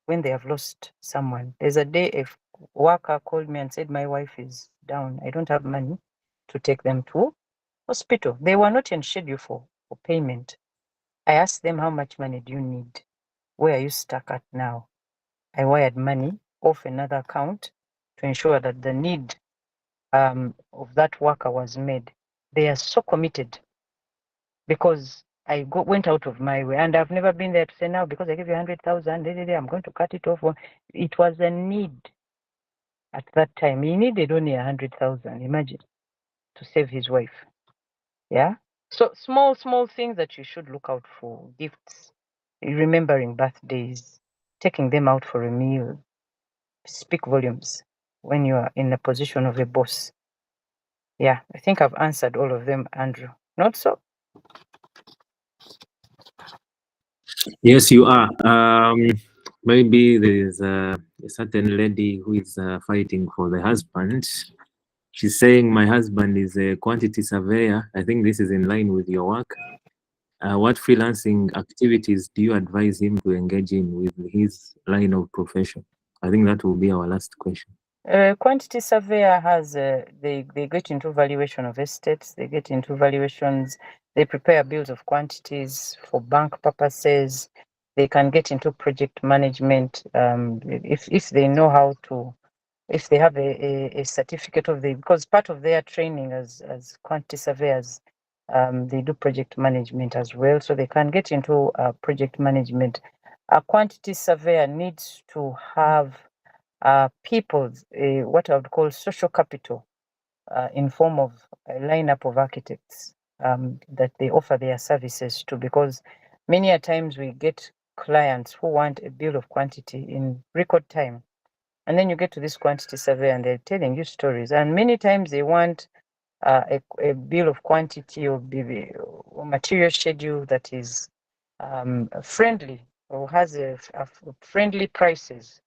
when they have lost someone? There's a day a worker called me and said, my wife is down. I don't have money to take them to hospital. They were not in schedule for payment. I asked them, how much money do you need? Where are you stuck at now? I wired money off another account to ensure that the need of that worker was made. They are so committed because I went out of my way, and I've never been there to say now because I give you 100,000, I'm going to cut it off. It was a need at that time. He needed only 100,000. Imagine, to save his wife. Yeah. So small things that you should look out for: gifts, remembering birthdays, taking them out for a meal, speak volumes when you are in the position of a boss. Yeah, I think I've answered all of them, Andrew. Not so? Yes, you are. Maybe there's a certain lady who is fighting for the husband. She's saying, my husband is a quantity surveyor. I think this is in line with your work. What freelancing activities do you advise him to engage in with his line of profession? I think that will be our last question. Quantity surveyor has, they get into valuation of estates, they get into valuations, they prepare bills of quantities for bank purposes, they can get into project management if they know how to, if they have a certificate of because part of their training as quantity surveyors, they do project management as well, so they can get into project management. A quantity surveyor needs to have people's what I would call social capital in form of a lineup of architects that they offer their services to, because many a times we get clients who want a bill of quantity in record time, and then you get to this quantity survey and they're telling you stories, and many times they want a bill of quantity or material schedule that is friendly or has a friendly prices.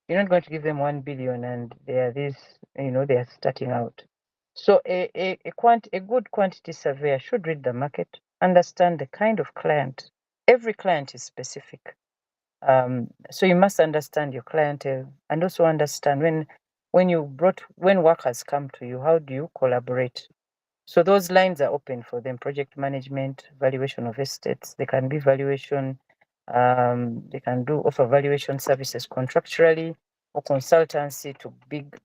You're not going to give them 1 billion and they are this, they are starting out. So a good quantity surveyor should read the market, understand the kind of client. Every client is specific. So you must understand your clientele and also understand when workers come to you, how do you collaborate? So those lines are open for them: project management, valuation of estates. They can be valuation. They can offer valuation services contractually or consultancy to big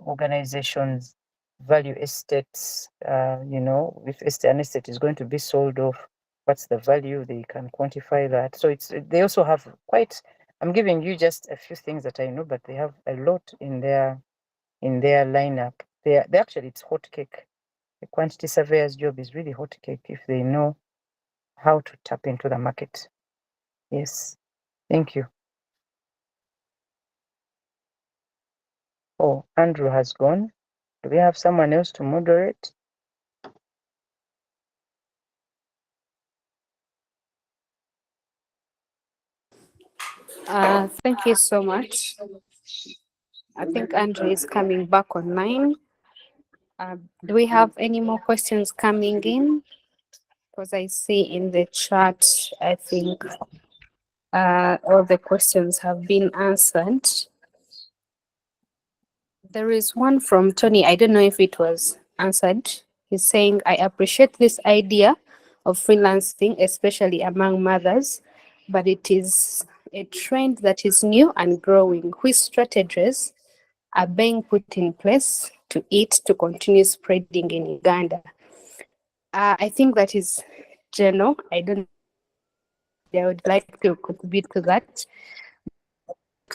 organizations, value estates. If an estate is going to be sold off, what's the value? They can quantify that. So they also have quite. I'm giving you just a few things that I know, but they have a lot in their lineup. They actually, it's hot cake. The quantity surveyor's job is really hot cake if they know how to tap into the market. Yes. Thank you. Oh, Andrew has gone. Do we have someone else to moderate? Thank you so much. I think Andrew is coming back online. Do we have any more questions coming in? Because I see in the chat, I think all the questions have been answered. There is one from Tony. I don't know if it was answered. He's saying, I appreciate this idea of freelancing, especially among mothers, but it is a trend that is new and growing. Which strategies are being put in place to continue spreading in Uganda? I think that is Jeno. I would like to contribute to that.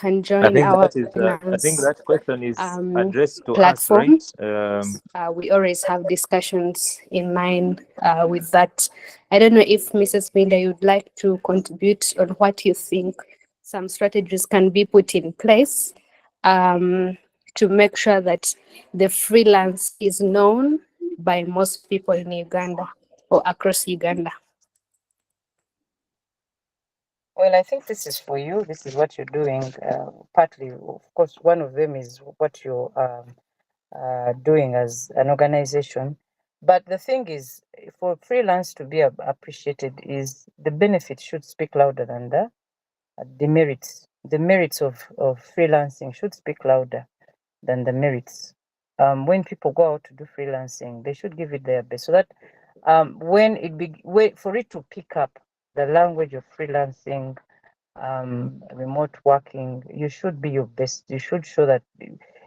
can join our I think finance that question is addressed to us, platform. right? We always have discussions in mind with that. I don't know if Mrs. Minda, you'd like to contribute on what you think some strategies can be put in place to make sure that the freelance is known by most people in Uganda or across Uganda. Well, I think this is for you. This is what you're doing. Partly, of course, one of them is what you're doing as an organization. But the thing is, for freelance to be appreciated, is the benefit should speak louder than the demerits. The merits of freelancing should speak louder than the merits. When people go out to do freelancing, they should give it their best, so that when for it to pick up the language of freelancing, remote working, you should be your best. You should show that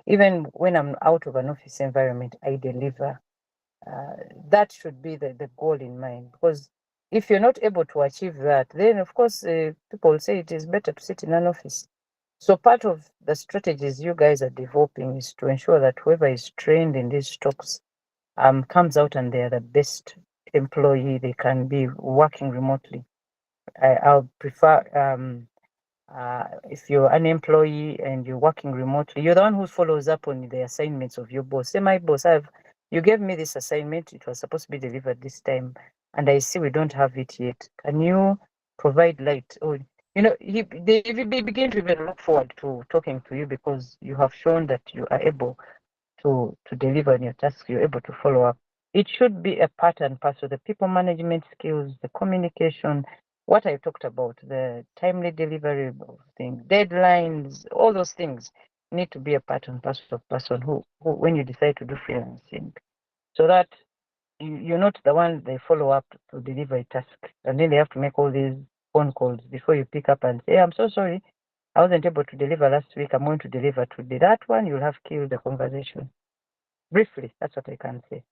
even when I'm out of an office environment, I deliver. That should be the goal in mind, because if you're not able to achieve that, then of course people say it is better to sit in an office. So part of the strategies you guys are developing is to ensure that whoever is trained in these talks comes out and they're the best employee they can be working remotely. I'll prefer if you're an employee and you're working remotely, you're the one who follows up on the assignments of your boss. Say, my boss, you gave me this assignment, it was supposed to be delivered this time, and I see we don't have it yet. Can you provide light? Or they begin to even look forward to talking to you, because you have shown that you are able to deliver on your task, you're able to follow up. It should be a part and parcel, the people management skills, the communication, what I talked about, the timely delivery of things, deadlines, all those things need to be a part and parcel of person who when you decide to do freelancing, so that you're not the one they follow up to deliver a task, and then they have to make all these phone calls before you pick up and say, I'm so sorry, I wasn't able to deliver last week, I'm going to deliver today. That one, you'll have killed the conversation. Briefly, that's what I can say.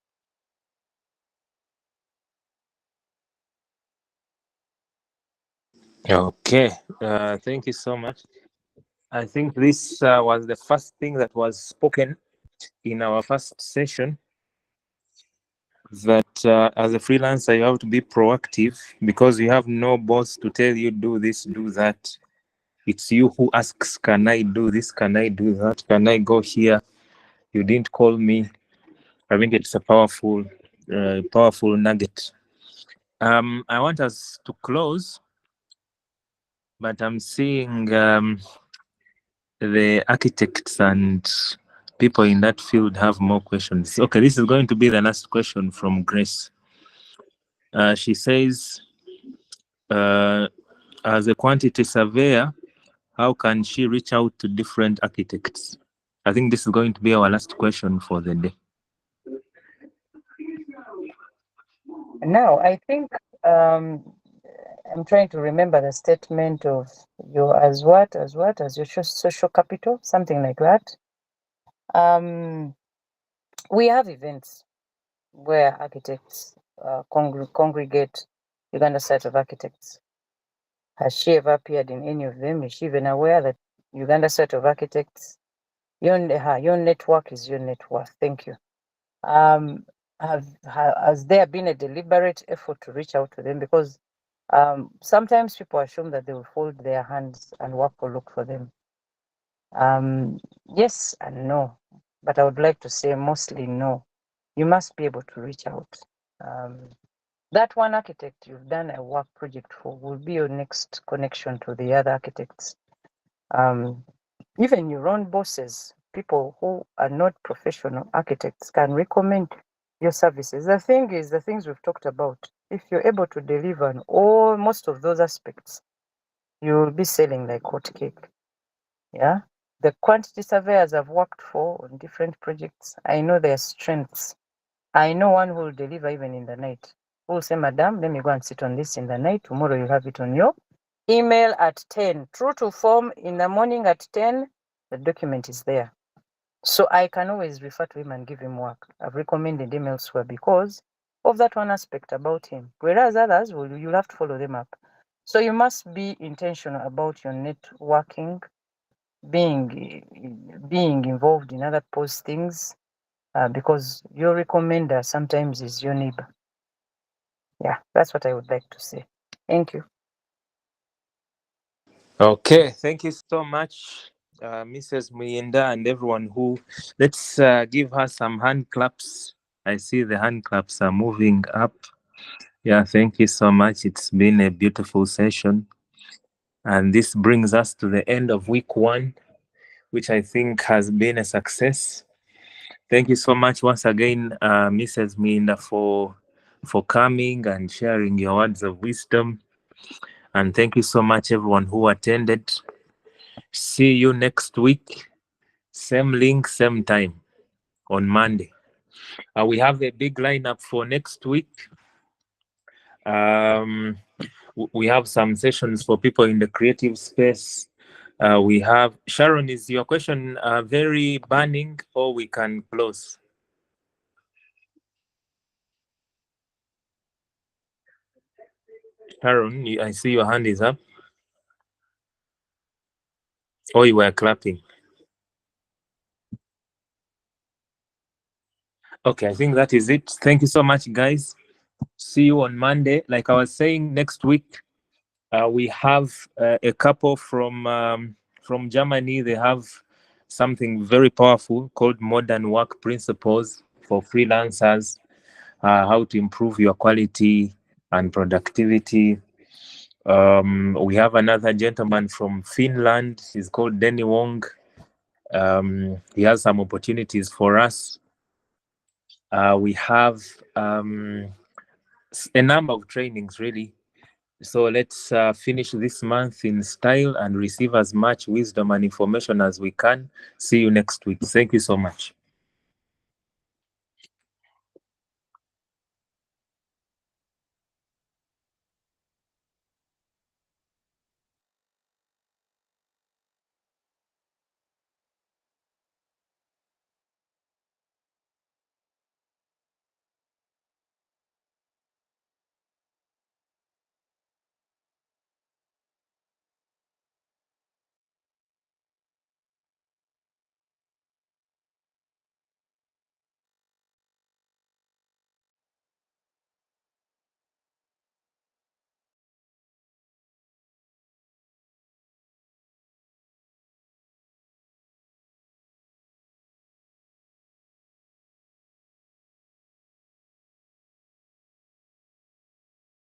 Okay, thank you so much. I think this was the first thing that was spoken in our first session, that as a freelancer, you have to be proactive, because you have no boss to tell you, do this, do that. It's you who asks, can I do this? Can I do that? Can I go here? You didn't call me. I think it's a powerful nugget. I want us to close, but I'm seeing the architects and people in that field have more questions. Okay, this is going to be the last question from Grace. She says, as a quantity surveyor, how can she reach out to different architects? I think this is going to be our last question for the day. Now, I think I'm trying to remember the statement of your as your social capital, something like that. We have events where architects congregate, Uganda site of architects. Has she ever appeared in any of them? Is she even aware that Uganda site of architects, your network is your net worth? Thank you. Has there been a deliberate effort to reach out to them? Because sometimes people assume that they will fold their hands and work will look for them. Yes and no, but I would like to say mostly no. You must be able to reach out. That one architect you've done a work project for will be your next connection to the other architects. Even your own bosses, people who are not professional architects, can recommend your services. The thing is, the things we've talked about, if you're able to deliver on most of those aspects, you will be selling like hotcake. Yeah. The quantity surveyors I've worked for on different projects, I know their strengths. I know one who will deliver even in the night. Who will say, Madam, let me go and sit on this in the night. Tomorrow you have it on your email at 10. True to form, in the morning at 10, the document is there. So I can always refer to him and give him work. I've recommended him elsewhere because of that one aspect about him. Whereas others, you'll have to follow them up. So you must be intentional about your networking being involved in other postings, because your recommender sometimes is your neighbor. Yeah, that's what I would like to say. Thank you. Okay, thank you so much, Mrs. Muyinda, and everyone who. Let's give her some hand claps. I see the hand claps are moving up. Yeah, thank you so much. It's been a beautiful session. And this brings us to the end of week 1, which I think has been a success. Thank you so much once again, Mrs. Muyinda, for coming and sharing your words of wisdom. And thank you so much, everyone who attended. See you next week. Same link, same time on Monday. We have a big lineup for next week. We have some sessions for people in the creative space. We have Sharon. Is your question very burning, or we can close? Sharon, I see your hand is up. Oh, you were clapping. Okay, I think that is it. Thank you so much, guys. See you on Monday. Like I was saying, next week we have a couple from Germany. They have something very powerful called Modern Work Principles for Freelancers, how to improve your quality and productivity. We have another gentleman from Finland. He's called Denny Wong. He has some opportunities for us. We have a number of trainings, really. So let's finish this month in style and receive as much wisdom and information as we can. See you next week. Thank you so much.